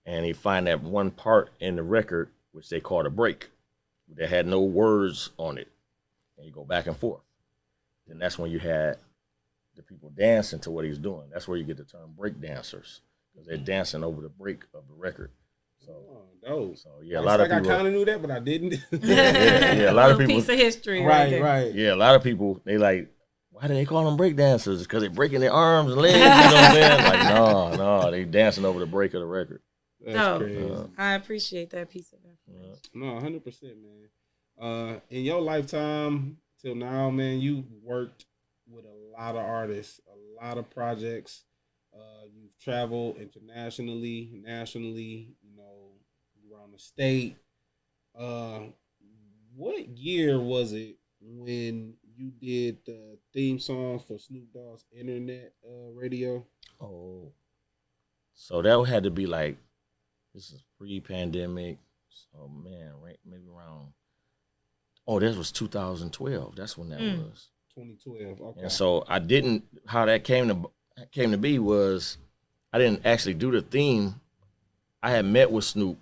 and he find that one part in the record which they called a break that had no words on it, and you go back and forth. Then that's when you had the people dancing to what he's doing. That's where you get the term break dancers, because they're dancing over the break of the record. So, yeah, a lot of people. I kind of knew that, but I didn't. yeah, a lot of people. Piece of history, right. Yeah, a lot of people. They like, why do they call them break dancers? Because they're breaking their arms and legs. You know what I'm saying? Like, no, they dancing over the break of the record. That's crazy. I appreciate that piece of information. No, 100%, man. In your lifetime till now, man, you worked with a lot of artists, a lot of projects. You've traveled internationally, nationally, around the state. What year was it when you did the theme song for Snoop Dogg's internet radio? Oh, so that had to be like, this is pre-pandemic. Oh man, right? Maybe around. Oh, this was 2012. That's when that was. 2012. Okay. And so I didn't. How that came to be was, I didn't actually do the theme. I had met with Snoop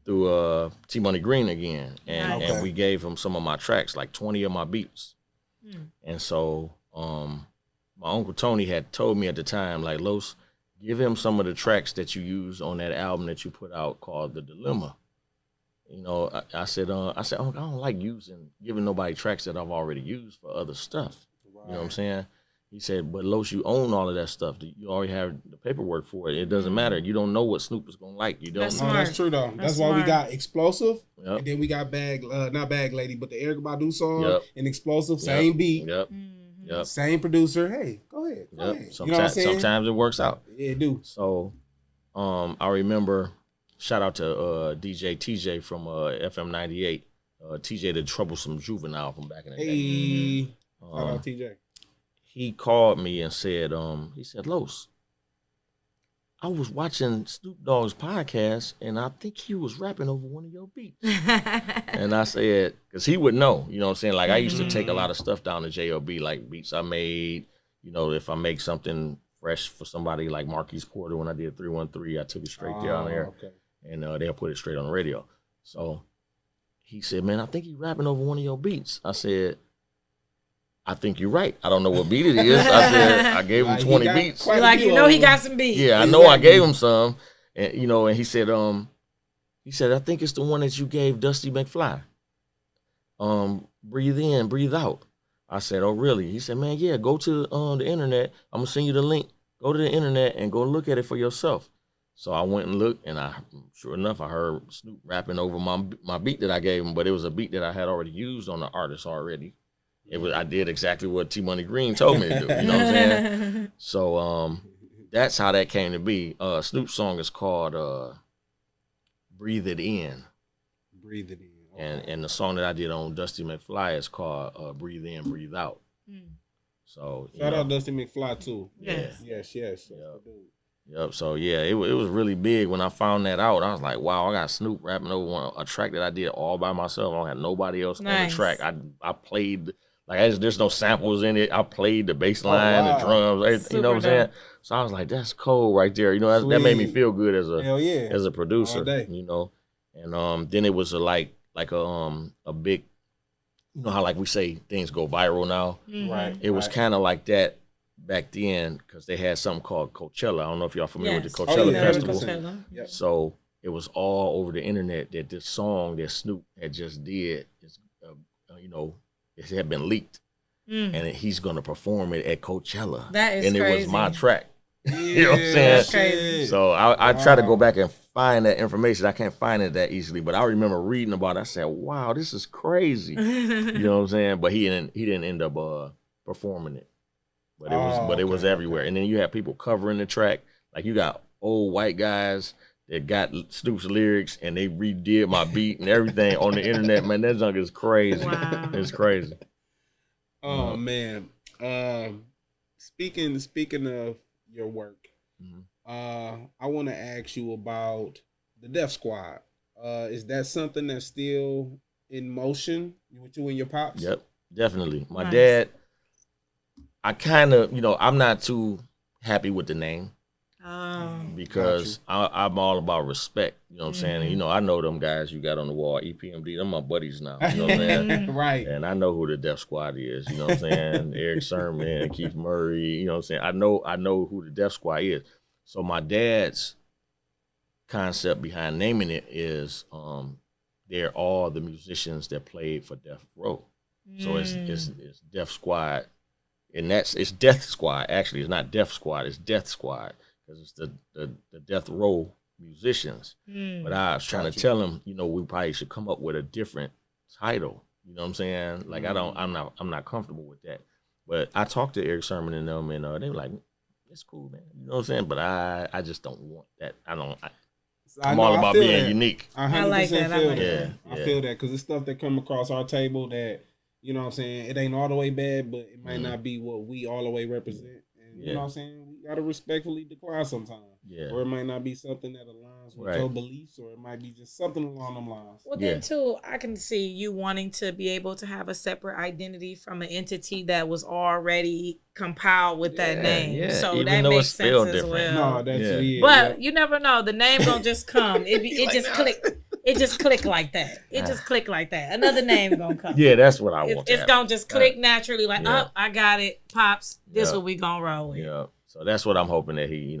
through T Money Green again, and we gave him some of my tracks, like 20 of my beats. And so my Uncle Tony had told me at the time, like, Los, give him some of the tracks that you used on that album that you put out called The Dilemma. I said, oh, I don't like giving nobody tracks that I've already used for other stuff. Right. You know what I'm saying? He said, but Los, you own all of that stuff. You already have the paperwork for it. It doesn't matter. You don't know what Snoop is going to like. You don't That's know. smart. That's true, though. That's why we got Explosive. Yep. And then we got not Bag Lady, but the Erykah Badu song and Explosive, same beat. Yep. Same producer. Hey, go ahead. Sometimes it works out. Yeah, it do. So I remember, shout out to DJ TJ from FM 98. TJ the Troublesome Juvenile from back in the day. Hey, shout out TJ. He called me and said, he said, Los, I was watching Snoop Dogg's podcast, and I think he was rapping over one of your beats. And I said, because he would know, you know what I'm saying? Like, I used to take a lot of stuff down to JOB, like beats I made. If I make something fresh for somebody like Marquise Porter, when I did 313, I took it straight down there. Okay. And they'll put it straight on the radio. So he said, man, I think he's rapping over one of your beats. I said, I think you're right. I don't know what beat it is. I said, I gave him 20 beats. He got some beats. Yeah, I know I gave him some. And, and he said, I think it's the one that you gave Dusty McFly. Breathe in, breathe out. I said, oh, really? He said, man, yeah, go to the internet. I'm going to send you the link. Go to the internet and go look at it for yourself. So I went and looked, and sure enough, I heard Snoop rapping over my beat that I gave him, but it was a beat that I had already used on the artist already. I did exactly what T Money Green told me to do. You know what I'm saying? So that's how that came to be. Snoop's song is called "Breathe It In." Breathe It In. Okay. And the song that I did on Dusty McFly is called "Breathe In, Breathe Out." So shout out Dusty McFly too. Yes. Yep. So yeah, it was really big when I found that out. I was like, wow, I got Snoop rapping over a track that I did all by myself. I don't have nobody else on the track. I played. Like, there's no samples in it. I played the bass line, the drums, everything, you know what I'm saying? So I was like, that's cold right there. That made me feel good as a producer, And then it was like a big, how like we say things go viral now? Right. It was kind of like that back then, because they had something called Coachella. I don't know if y'all familiar with the Coachella Festival. Coachella. Yep. So it was all over the internet that this song that Snoop had just did is, it had been leaked, and he's going to perform it at Coachella. That is crazy. And it was my track. Yeah, you know what I'm saying? That's crazy. So I try to go back and find that information. I can't find it that easily, but I remember reading about it. I said, wow, this is crazy. You know what I'm saying? But he didn't end up performing it. But it was everywhere. And then you have people covering the track. Like, you got old white guys that got Snoop's lyrics, and they redid my beat and everything on the internet. Man, that junk is crazy. Wow. It's crazy. Oh man. Speaking of your work, I want to ask you about the Def Squad. Is that something that's still in motion with you and your pops? Yep, definitely. My dad, I kind of, I'm not too happy with the name. Because I'm all about respect, you know what I'm saying? And, I know them guys you got on the wall, EPMD, them my buddies now, you know what I'm saying? Right. And I know who the Def Squad is, you know what I'm saying? Eric Sermon, Keith Murray, you know what I'm saying? I know who the Def Squad is. So my dad's concept behind naming it is they're all the musicians that played for Death Row. So it's Def Squad, and it's Death Squad. Actually, it's not Def Squad, it's Death Squad. Because it's the Death Row musicians. But I was trying to tell him, we probably should come up with a different title. You know what I'm saying? Like I'm not comfortable with that. But I talked to Eric Sermon and them, and they were like, "It's cool, man." You know what I'm saying? But I just don't want that. I'm all about being unique. I like that. I feel that because it's stuff that come across our table that, you know what I'm saying, it ain't all the way bad, but it might not be what we all the way represent. And you know what I'm saying? We got to respectfully decline sometimes. Yeah. Or it might not be something that aligns with your beliefs, or it might be just something along them lines. Well, then, too, I can see you wanting to be able to have a separate identity from an entity that was already compiled with that name. Yeah. So even that makes sense as well. No, that's But you never know. The name gonna just come. It just click. It just click like that. It just click like that. Another name gonna come. Yeah, that's what I want. It's gonna just click naturally. Like, oh, I got it, pops. This what we gonna roll with. Yeah. So that's what I'm hoping that he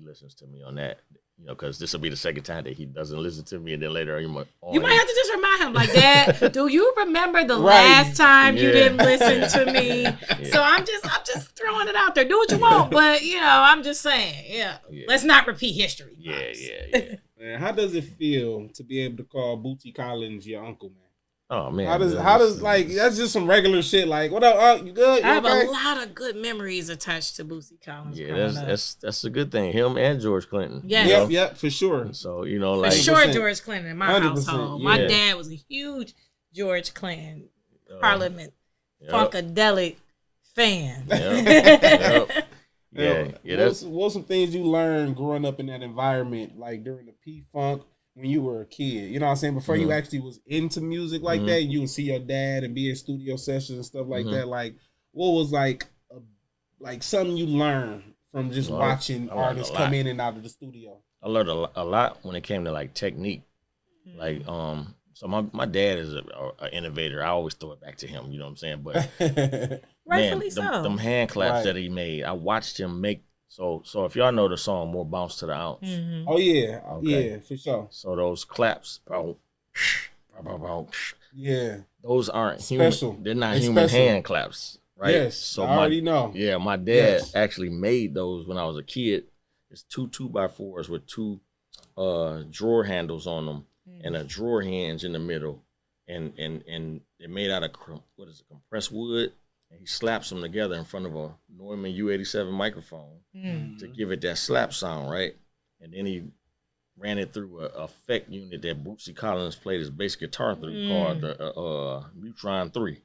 listens to me on that. Because this will be the second time that he doesn't listen to me, and then later you might have to just remind him, like, Dad, do you remember the last time you didn't listen to me? So I'm just throwing it out there. Do what you want, but I'm just saying, let's not repeat history. Yeah. Man, how does it feel to be able to call Bootsy Collins your uncle, man? Oh man, how does like that's just some regular shit? Like, what up? You good? I have a lot of good memories attached to Bootsy Collins. Yeah, that's a good thing. Him and George Clinton. Yep, for sure. So like for sure, George Clinton in my household. My dad was a huge George Clinton Parliament Funkadelic fan. What were some things you learned growing up in that environment, like during the P-Funk? When you were a kid, you know what I'm saying? Before you actually was into music like that, you would see your dad and be in studio sessions and stuff like that. Like, what was like something you learned from just watching artists come in and out of the studio? I learned a lot when it came to like technique. Like, so my dad is an innovator. I always throw it back to him. You know what I'm saying? But rightfully them hand claps that he made, I watched him make. So if y'all know the song "More Bounce to the Ounce," oh yeah, yeah, for sure. So those claps, those aren't special. They're not human hand claps, right? Yes, so I already know. Yeah, my dad actually made those when I was a kid. It's 2 2x4s with 2 drawer handles on them and a drawer hinge in the middle, and they're made out of compressed wood. And he slaps them together in front of a Neumann U87 microphone to give it that slap sound, right? And then he ran it through a effect unit that Bootsy Collins played his bass guitar through called the Neutron 3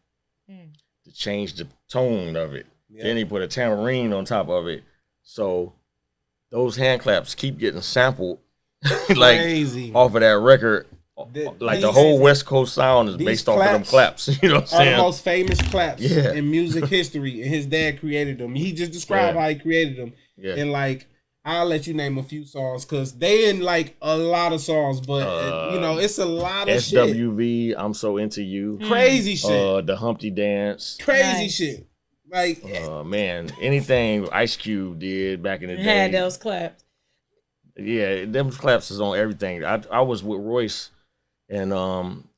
to change the tone of it. Yeah. Then he put a tambourine on top of it. So those hand claps keep getting sampled like crazy off of that record. Like the whole West Coast sound is based off of them claps. You know what I'm saying? Are the most famous claps in music history, and his dad created them. He just described how he created them. Yeah. And like, I'll let you name a few songs because they in like a lot of songs, but it's a lot of SWV, shit. I'm So Into You. Crazy shit. The Humpty Dance. Crazy shit. Like, man, anything Ice Cube did back in the day. Had those claps. Yeah, them claps is on everything. I was with Royce and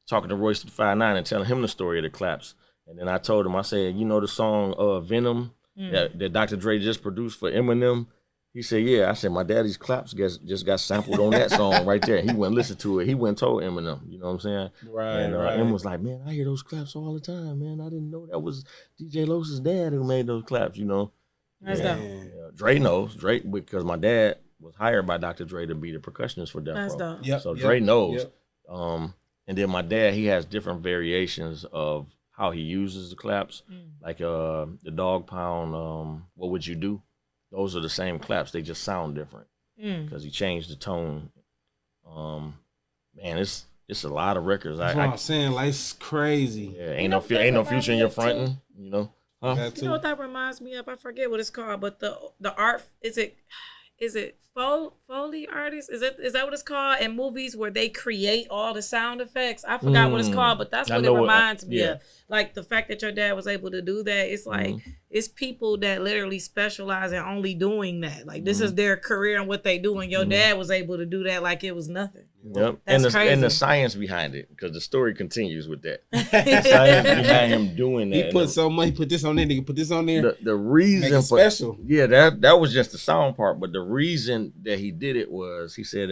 talking to Royce 5'9" and telling him the story of the claps. And then I told him, I said, you know the song Venom that Dr. Dre just produced for Eminem? He said, yeah. I said, my daddy's claps just got sampled on that song right there. He went and listened to it. He went and told Eminem, you know what I'm saying? Right, and Eminem was like, man, I hear those claps all the time, man. I didn't know that was DJ Los's dad who made those claps, you know? That's dope. Dre knows. Dre, because my dad was hired by Dr. Dre to be the percussionist for Death Row. Yep, so Dre knows. Yep. And then my dad, he has different variations of how he uses the claps. Like the Dog Pound, What Would You Do? those are the same claps. They just sound different because he changed the tone. Man, it's a lot of records. That's what I'm saying. Like, it's crazy. Yeah, ain't no future in your fronting. You know. Huh? You know what that reminds me of? I forget what it's called, but the art is it Foley artists? Is that what it's called? In movies where they create all the sound effects. I forgot what it's called, but that's what it reminds me of. Like the fact that your dad was able to do that. It's like it's people that literally specialize in only doing that. Like this is their career and what they do, and your dad was able to do that like it was nothing. Yep, that's crazy. And the science behind it, because the story continues with that. The science behind him doing that. He put so much. Put this on there. Put this on there. The reason for special. Yeah, that was just the sound part. But the reason that he did it was he said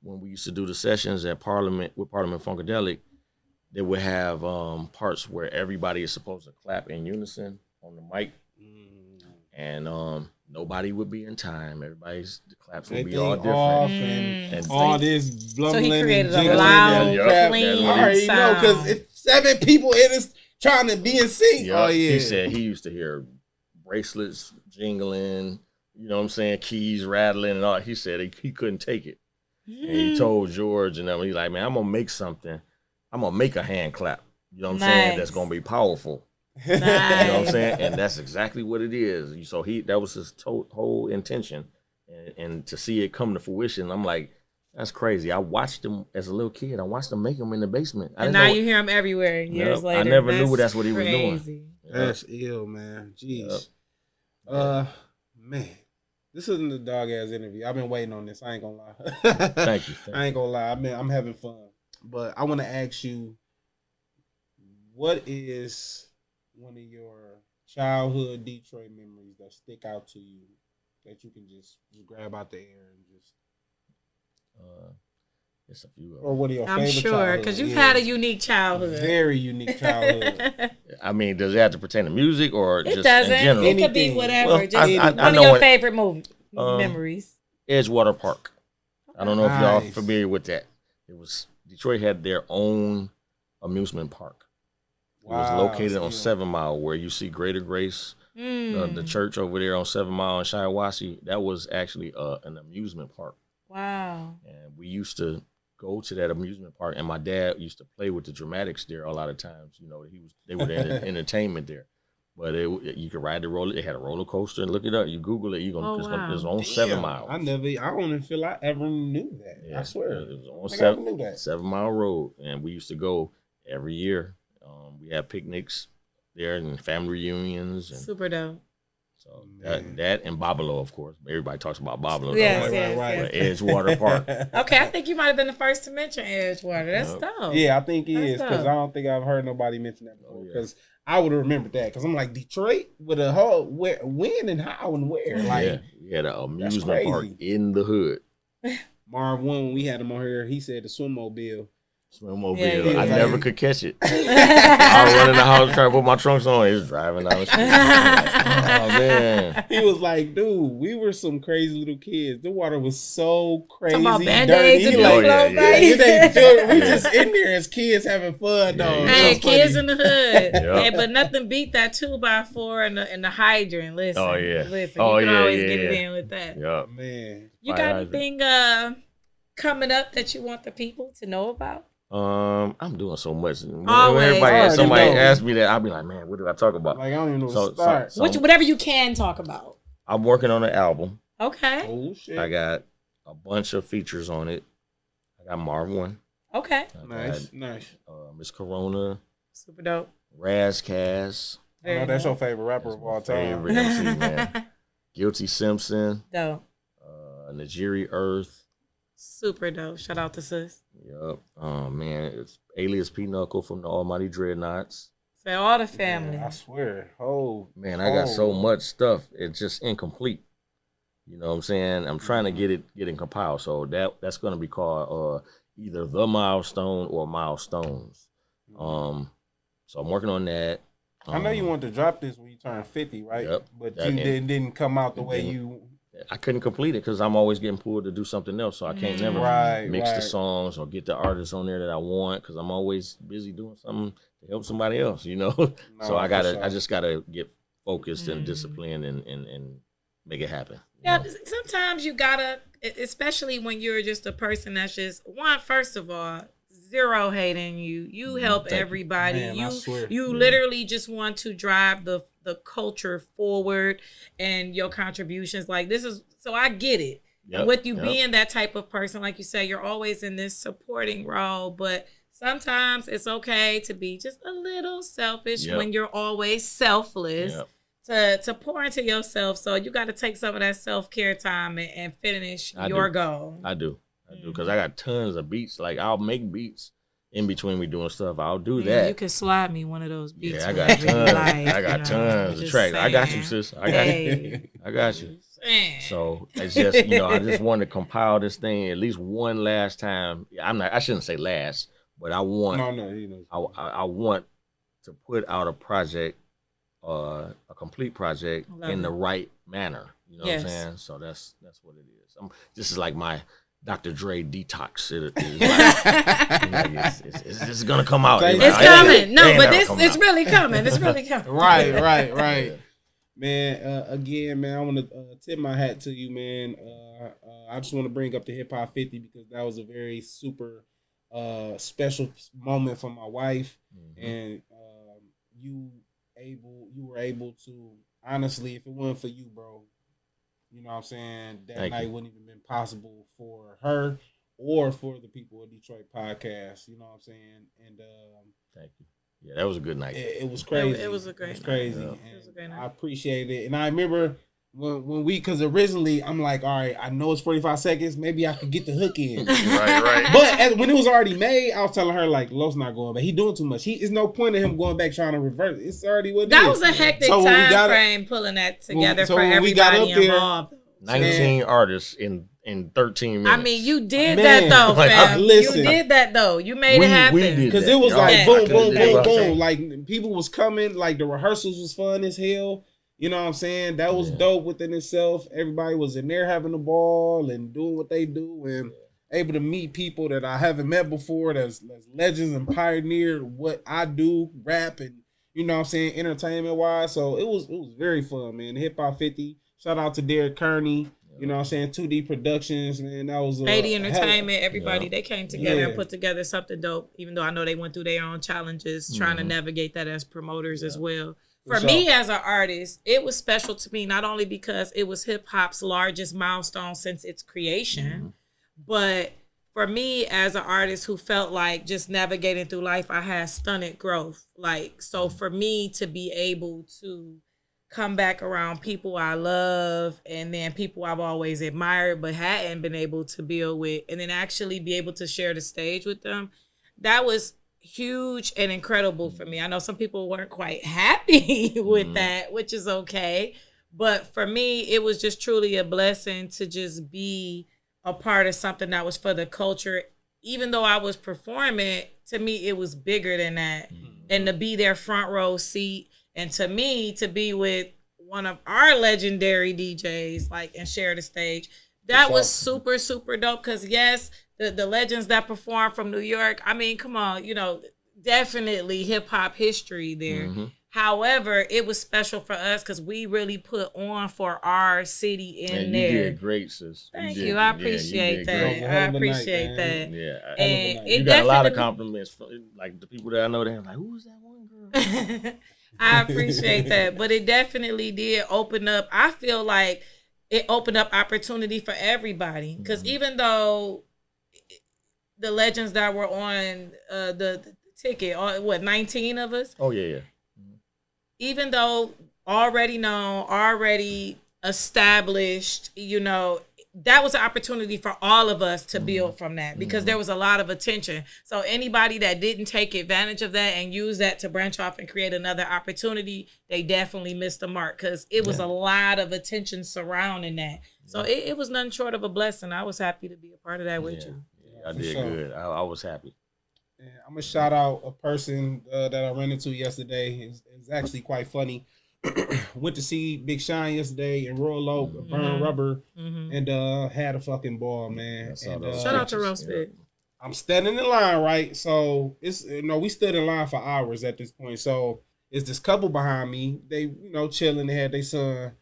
when we used to do the sessions at Parliament with Parliament Funkadelic, they would have parts where everybody is supposed to clap in unison on the mic, and nobody would be in time. Everybody's claps would be all different, and all this blubbering. So he created a loud, I clean already know because if 7 people in this trying to be in sync. Yep. Oh yeah. He said he used to hear bracelets jingling. You know what I'm saying? Keys rattling and all. He said he couldn't take it. And he told George and them, he's like, man, I'm gonna make something. I'm gonna make a hand clap. You know what I'm saying? That's gonna be powerful. You know what I'm saying? And that's exactly what it is. So that was his whole intention. And to see it come to fruition, I'm like, that's crazy. I watched him as a little kid. I watched him make them in the basement. And now you hear him everywhere years later. I never knew that's what he was doing. That's ill, man. Jeez. Man. This isn't a dog ass interview. I've been waiting on this. I ain't gonna lie. Thank you. I ain't gonna lie. I'm having fun. But I want to ask you, what is one of your childhood Detroit memories that stick out to you that you can just grab out the air and just? It's a few. Or what are your favorite? I'm sure because you've had a unique childhood. Very unique childhood. I mean, does it have to pertain to music or just doesn't. In general? It could be whatever. Well, just one of your favorite memories. Edgewater Park. I don't know if y'all are familiar with that. Detroit had their own amusement park. It was located on 7 Mile, where you see Greater Grace, the church over there on 7 Mile in Shiawassee. That was actually an amusement park. Wow. And we used to go to that amusement park, and my dad used to play with the dramatics there a lot of times. You know, they were the entertainment there. But you could ride the roller. It had a roller coaster, and look it up. You Google it, it's on 7 Mile. I don't even feel I ever knew that. Yeah, I swear. It was on 7 Mile Road, and we used to go every year. We had picnics there and family reunions. And super dope. So that and Babalo, of course. Everybody talks about Babalo. Yes. But Edgewater Park. Okay, I think you might have been the first to mention Edgewater. That's dope. Yeah, I think he is, because I don't think I've heard nobody mention that before. Because I would have remembered that, because I'm like, Detroit with a whole when and how and where. Like, we had an amusement park in the hood. Marv one, when we had him on here, he said the swimmobile. Yeah, I never could catch it. I was running the house trying to put my trunks on. He was driving down the street. Oh man! He was like, "Dude, we were some crazy little kids. The water was so crazy, about dirty. Band-Aids and we just in there as kids having fun, though. Hey, kids in the hood. Hey, but nothing beat that 2x4 and the hydrant. Listen, listen. You can always get it in with that. Yeah, man. You got anything coming up that you want the people to know about? I'm doing so much. Whenever somebody asks me that, I'll be like, man, what do I talk about? Like, I don't even know where to start. Whatever you can talk about. I'm working on an album. Okay. Oh, shit. I got a bunch of features on it. I got Marv one. Okay. Nice. Miss Corona. Super dope. Razkaz. I know that's your favorite rapper of all time. Favorite MC, man. Guilty Simpson. Dope. Najiri Earth. Super dope. Shout out to sis. Yep. Man, it's Alias P-Knuckle from the Almighty Dreadnoughts. Say all the family. I swear. Man, I got so much stuff. It's just incomplete. You know what I'm saying? I'm trying to get it compiled. So that's gonna be called either The Milestone or Milestones. So I'm working on that. I know you wanted to drop this when you turned 50, right? Yep. But didn't come out the way you. I couldn't complete it because I'm always getting pulled to do something else, so I can't never mix the songs or get the artists on there that I want, because I'm always busy doing something to help somebody else, you know. So I just gotta get focused and disciplined and make it happen. Yeah, sometimes you gotta, especially when you're just a person that's just first of all, zero hating you. You help everybody. Man, I swear. You literally just want to drive the culture forward and your contributions. Like this is so I get it. Yep, with you being that type of person, like you say, you're always in this supporting role, but sometimes it's okay to be just a little selfish when you're always selfless. To pour into yourself, so you got to take some of that self-care time and finish your goal. I do, because I got tons of beats. Like I'll make beats in between me doing stuff. I'll do that. You can slide me one of those beats. Yeah, I got tons. I got tons of tracks. I got you, sis. I got you. I got you. So it's just I just want to compile this thing at least one last time. I shouldn't say last, but I want. I want to put out a project. A complete project in the right manner. You know what I'm saying? So that's what it is. This is like my Dr. Dre detox. It's gonna come out. It's coming. No, but it's really coming. It's really coming. Right. Man, again, man, I want to tip my hat to you, man. I just want to bring up the Hip Hop 50 because that was a very super special moment for my wife, and you were able to, honestly, if it wasn't for you, bro, you know what I'm saying, that night wouldn't even been possible for her or for the people of Detroit podcast, you know what I'm saying? And thank you. Yeah, that was a good night. It was crazy. It was a great night. It was crazy. Yeah. It was a great night. I appreciate it. And I remember when because originally I'm like, all right, I know it's 45 seconds. Maybe I could get the hook in. right. But when it was already made, I was telling her, like, Lo's not going back. He doing too much. There's no point in him going back trying to reverse it. It's already what it is. That was a hectic time frame pulling that together for everybody involved. 19 artists in 13 minutes. I mean, you did that though, fam. Listen, you did that though. You made it happen. Because it was like boom, boom, boom, boom. Like people was coming. Like the rehearsals was fun as hell. You know what I'm saying? That was dope within itself. Everybody was in there having a ball and doing what they do and able to meet people that I haven't met before that's legends and pioneered what I do, rap and, you know what I'm saying, entertainment-wise. So it was very fun, man. Hip Hop 50. Shout out to Derek Kearney. You know what I'm saying? 2D Productions, man. That was 80 Entertainment, everybody. They came together and put together something dope, even though I know they went through their own challenges trying to navigate that as promoters as well. For me as an artist, it was special to me, not only because it was hip hop's largest milestone since its creation, but for me as an artist who felt like just navigating through life, I had stunted growth. So for me to be able to come back around people I love and then people I've always admired but hadn't been able to build with, and then actually be able to share the stage with them, that was huge and incredible for me. I know some people weren't quite happy with that, which is okay. But for me, it was just truly a blessing to just be a part of something that was for the culture. Even though I was performing, to me, it was bigger than that. And to be their front row seat, and to me, to be with one of our legendary DJs, and share the stage, that was super, super dope. Because yes, the legends that perform from New York, I mean, come on, definitely hip hop history there. However, it was special for us because we really put on for our city in there. You did great, sis. Thank you. I appreciate that. I appreciate that. Yeah. And you got a lot of compliments from the people that I know. They're like, "Who's that one girl?" I appreciate that, but it definitely did open up. I feel like it opened up opportunity for everybody because even though the legends that were on the ticket, 19 of us? Oh, yeah. Even though already known, already established, that was an opportunity for all of us to build from that because there was a lot of attention. So anybody that didn't take advantage of that and use that to branch off and create another opportunity, they definitely missed the mark because it was a lot of attention surrounding that. So it was nothing short of a blessing. I was happy to be a part of that with you. I did good. I was happy. Yeah, I'm gonna shout out a person that I ran into yesterday. It's actually quite funny. Went to see Big Shine yesterday in Royal Oak, Burn Rubber, and had a fucking ball, man. And, shout out to Roast Pit. I'm standing in line, right? So it's we stood in line for hours at this point. So it's this couple behind me. They chilling. They had their son.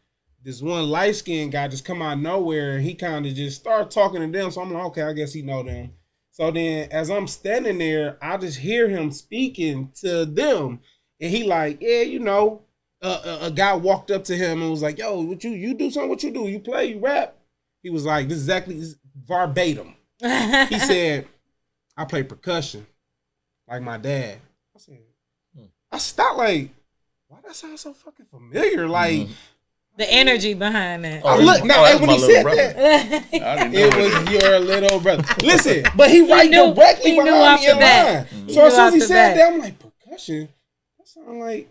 this one light skinned guy just come out of nowhere. He kind of just start talking to them. So I'm like, okay, I guess he know them. So then as I'm standing there, I just hear him speaking to them. And he like, yeah, you know, a guy walked up to him and was like, yo, what you do something? What you do? You play, you rap? He was like, this is exactly verbatim. He said, I play percussion like my dad. I said, I stopped like, why that sound so fucking familiar? Like, the energy behind that. I look now when he said that, it was your little brother. Listen, but he right directly behind me in line. So as soon as he said that, I'm like, percussion? That sound like.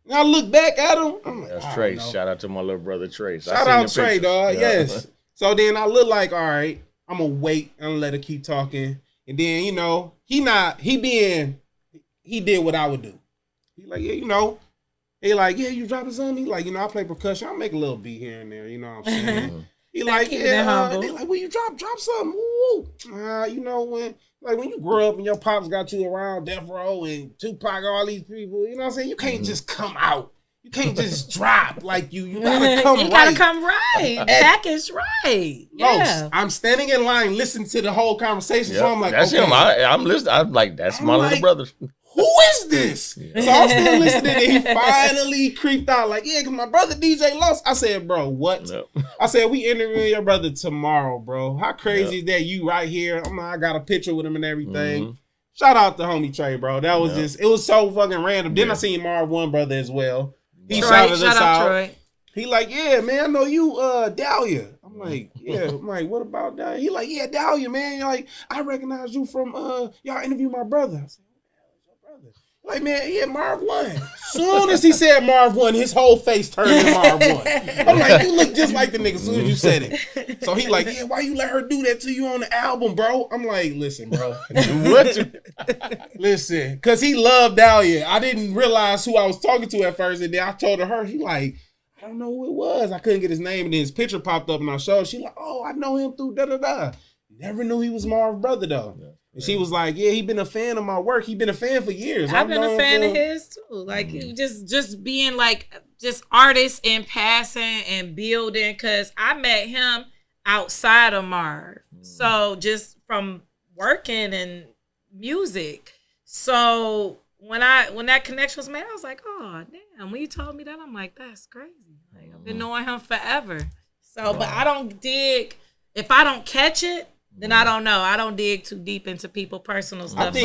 And I look back at him. I'm like, that's Trace. Shout out to my little brother Trace. Shout out Trey, dog. Yeah. Yes. So then I look like, all right, I'm gonna wait and let her keep talking. And then, you know, he did what I would do. He like, yeah, you know. He like, yeah, you dropping something? He like, you know, I play percussion. I make a little beat here and there, you know what I'm saying? He like, yeah, they like, well, you drop something. Woo. You know, when you grow up and your pops got you around Death Row and Tupac, all these people, you know what I'm saying? You can't just come out. You can't just drop like you gotta come right. You gotta come right. Package right. Yeah. I'm standing in line listening to the whole conversation. Yep. So I'm like, that's okay. him. I'm listening. I'm like, that's my little brother. Who is this? Yeah. So I'm still listening, and he finally creeped out like, yeah, because my brother DJ Los. I said, bro, what? Nope. I said, we interviewing your brother tomorrow, bro. How crazy is that you right here? I got a picture with him and everything. Mm-hmm. Shout out to homie Trey, bro. That was it was so fucking random. Then I seen Marv One brother as well. He shouted us out. Troy. He like, yeah, man, I know you, Dahlia. I'm like, yeah. I'm like, what about Dahlia? He like, yeah, Dahlia, man. Like, I recognize you from y'all interviewed my brother. I said, like, man, yeah, Marv One. Soon as he said Marv One, his whole face turned to Marv One. I'm like, you look just like the nigga as soon as you said it. So he like, yeah, why you let her do that to you on the album, bro? I'm like, listen, bro. Listen, because he loved Dahlia. I didn't realize who I was talking to at first, and then I told her, he like, I don't know who it was. I couldn't get his name, and then his picture popped up, and I showed. She like, oh, I know him through da-da-da. Never knew he was Marv's brother, though. Yeah. And she was like, yeah, he been a fan of my work. He been a fan for years. I've been a fan of his too. Like just being like just artists in passing and building. Cause I met him outside of Marv. So just from working and music. So when that connection was made, I was like, oh damn. When you told me that, I'm like, that's crazy. Like I've been knowing him forever. So but I don't dig if I don't catch it. Then I don't know. I don't dig too deep into people's personal stuff. I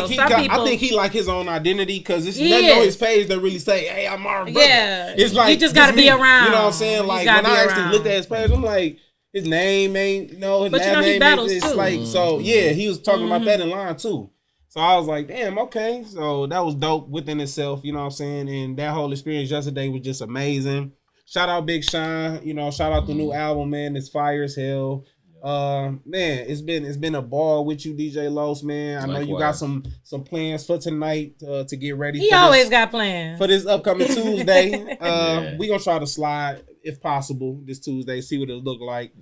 think he like his own identity because it's nothing on his page that really say, "Hey, I'm Marv's brother." Yeah, it's like you just got to be around. You know what I'm saying? Like when I actually looked at his page, I'm like, his name ain't his last name is like so. Yeah, he was talking about that in line too. So I was like, damn, okay. So that was dope within itself. You know what I'm saying? And that whole experience yesterday was just amazing. Shout out Big Sean. You know, shout out the new album, man. It's fire as hell. Man, it's been a ball with you, DJ Los, man. I know you got some plans for tonight to get ready. He always got plans for this upcoming Tuesday. We gonna try to slide if possible this Tuesday, see what it look like.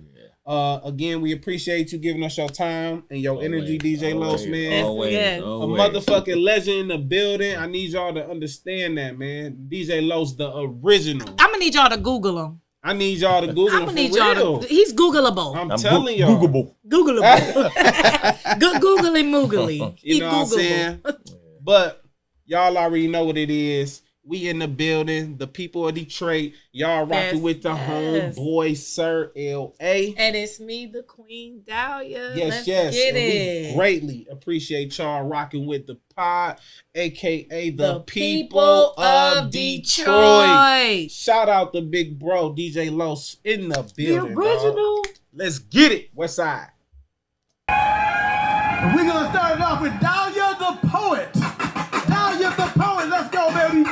Again, we appreciate you giving us your time and your energy, DJ Los, man. Always. A motherfucking legend in the building. I need y'all to understand that, man. DJ Los, the original. I'm gonna need y'all to Google him. I need y'all to Google him for real. He's Googleable. I'm telling y'all. Googleable. Googly moogly. You know what I'm saying? But y'all already know what it is. We in the building. The people of Detroit. Y'all rocking with the homeboy, Sir L.A. And it's me, the Queen Dahlia. Let's get it. We greatly appreciate y'all rocking with the pod, a.k.a. the people of Detroit. Shout out to big bro, DJ Los, in the building. The original. Dog. Let's get it. West Side. We're going to start it off with Dahlia the Poet. Dahlia the Poet. Let's go, baby.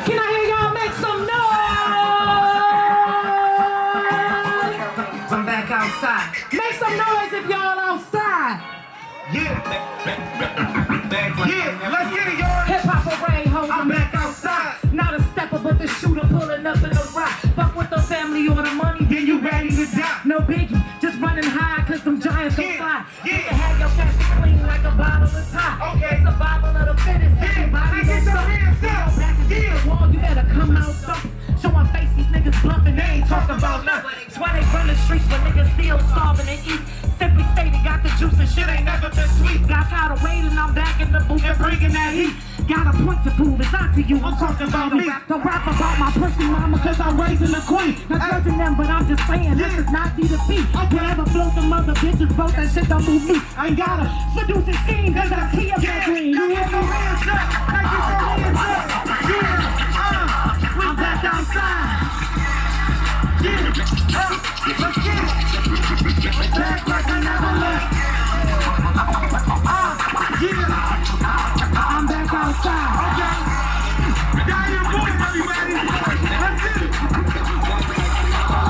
Can I hear y'all make some noise? I'm back outside. Make some noise if y'all outside. Let's get it, y'all. Hip-hop array, hoes. I'm back outside. Not a stepper, but the shooter pulling up in the rock. Fuck with the family or the money. Then you ready to die. No biggie, just running high, cause them giants don't fly. You can have your fancy clean like a bottle of tie. Okay. It's a bottle of the fittest. Everybody Wall, you better come out thumping. Showing face, these niggas bluffing, they ain't talking about nothing. That's why they run the streets, but niggas still starving and eat. Simply stated, got the juice and shit ain't never been sweet. Got tired of waiting, I'm back in the booth and bringing that heat. Got a point to prove, it's not to you, I'm talking about me. Don't rap about my pussy mama, cause I'm raising a queen. Not judging them, but I'm just saying, this is not D to P. Whatever float them other bitches, both that shit don't move me. I ain't gotta seduce and scheme, cause I see up that green. You hear me? Hands up, like you throw hands up. Yeah, I'm back outside. Yeah, let's get it. Back like I never left. Yeah, I'm back outside. Okay. Got your voice, everybody. Let's get it.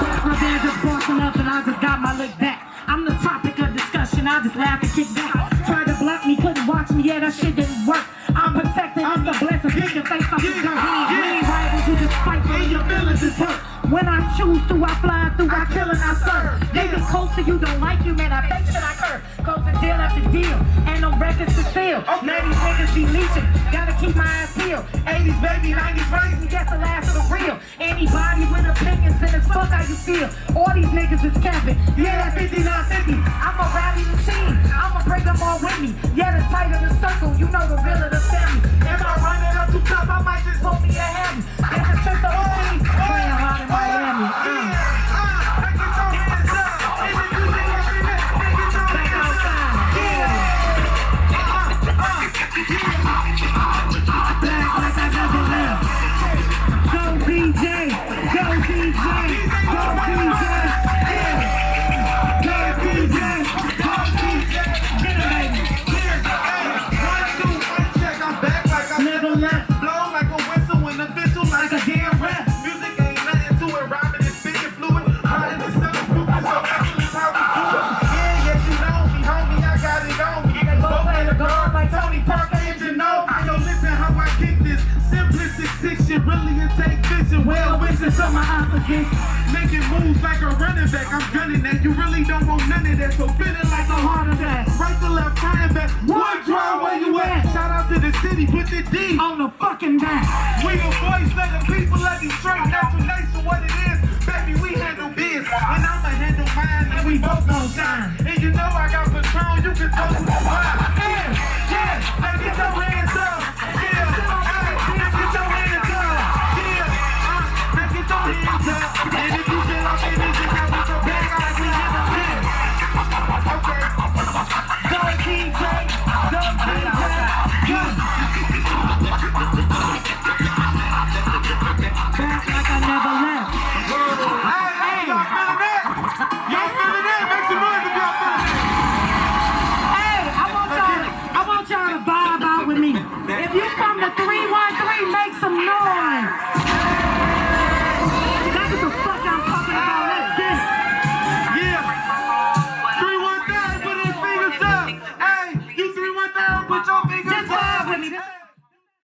That's my band just bossing up and I just got my lick back. I'm the topic of discussion, I just laugh and kick back. Tried to block me, couldn't watch me, yeah, that shit didn't work. I'm protected, it's a blessing, pick your face off the dirt. We ain't rivals, you just fight for your feelings is hurt. When I choose to, I fly through, I kill and I serve. They get close to you, don't like you, man, I fake shit, I curve. Close the deal after deal, ain't no records to steal. Now these niggas be leeching, gotta keep my ass peeled. 80s baby, 90s raised me, that's the last of the real. Anybody with opinions, and it's fuck how you feel. All these niggas is capping, yeah, that 5950. I'ma rally the team, I'ma bring them all with me. Yeah, the tighter the circle, you know the realer the family. If I run it up too tough, I might just hold me a hand. If the trick of the team, playing hard in Miami. Back like I never left. Go DJ, go DJ, go DJ, yeah. Go DJ, go DJ, get it baby. 1, 2, 1, check, I'm back like I never left. Blow like a whistle when the whistle like a damn rap. Music ain't nothing to it, rhyming is speaking fluid. Riding the sun, moving so excellent how we do it. Yeah, yes you know me, homie, I got it on me. They both play the guard like Tony Parker and Ginobili. Yo, listen how I kick this. Simplistic sick shit, really it take vision. Well wishes to my opposites. Making moves like a running back, I'm gunning that. You really don't want none of that, so feeling like a heart attack. Right to left, trying back. One draw, where you at? Shout out to the city, put the D on the fucking back. We the voice of the people of Detroit, natural nation, what it is. Baby, we handle biz, and I'ma handle mine, and we both gon' shine. And you know I got Patron, you can talk to the vibe. Yeah, now get your hands up. Yeah, now get your hands up. Yeah, now get your hands up. And if you feel like it is, you got with your back like we never been. Okay. Go DJ, go DJ, go. Back like I never left. Hey, y'all feeling that? Y'all feeling that? Make some noise if y'all feeling that. Hey, I want y'all to vibe out with me. If you from the 313, make some noise.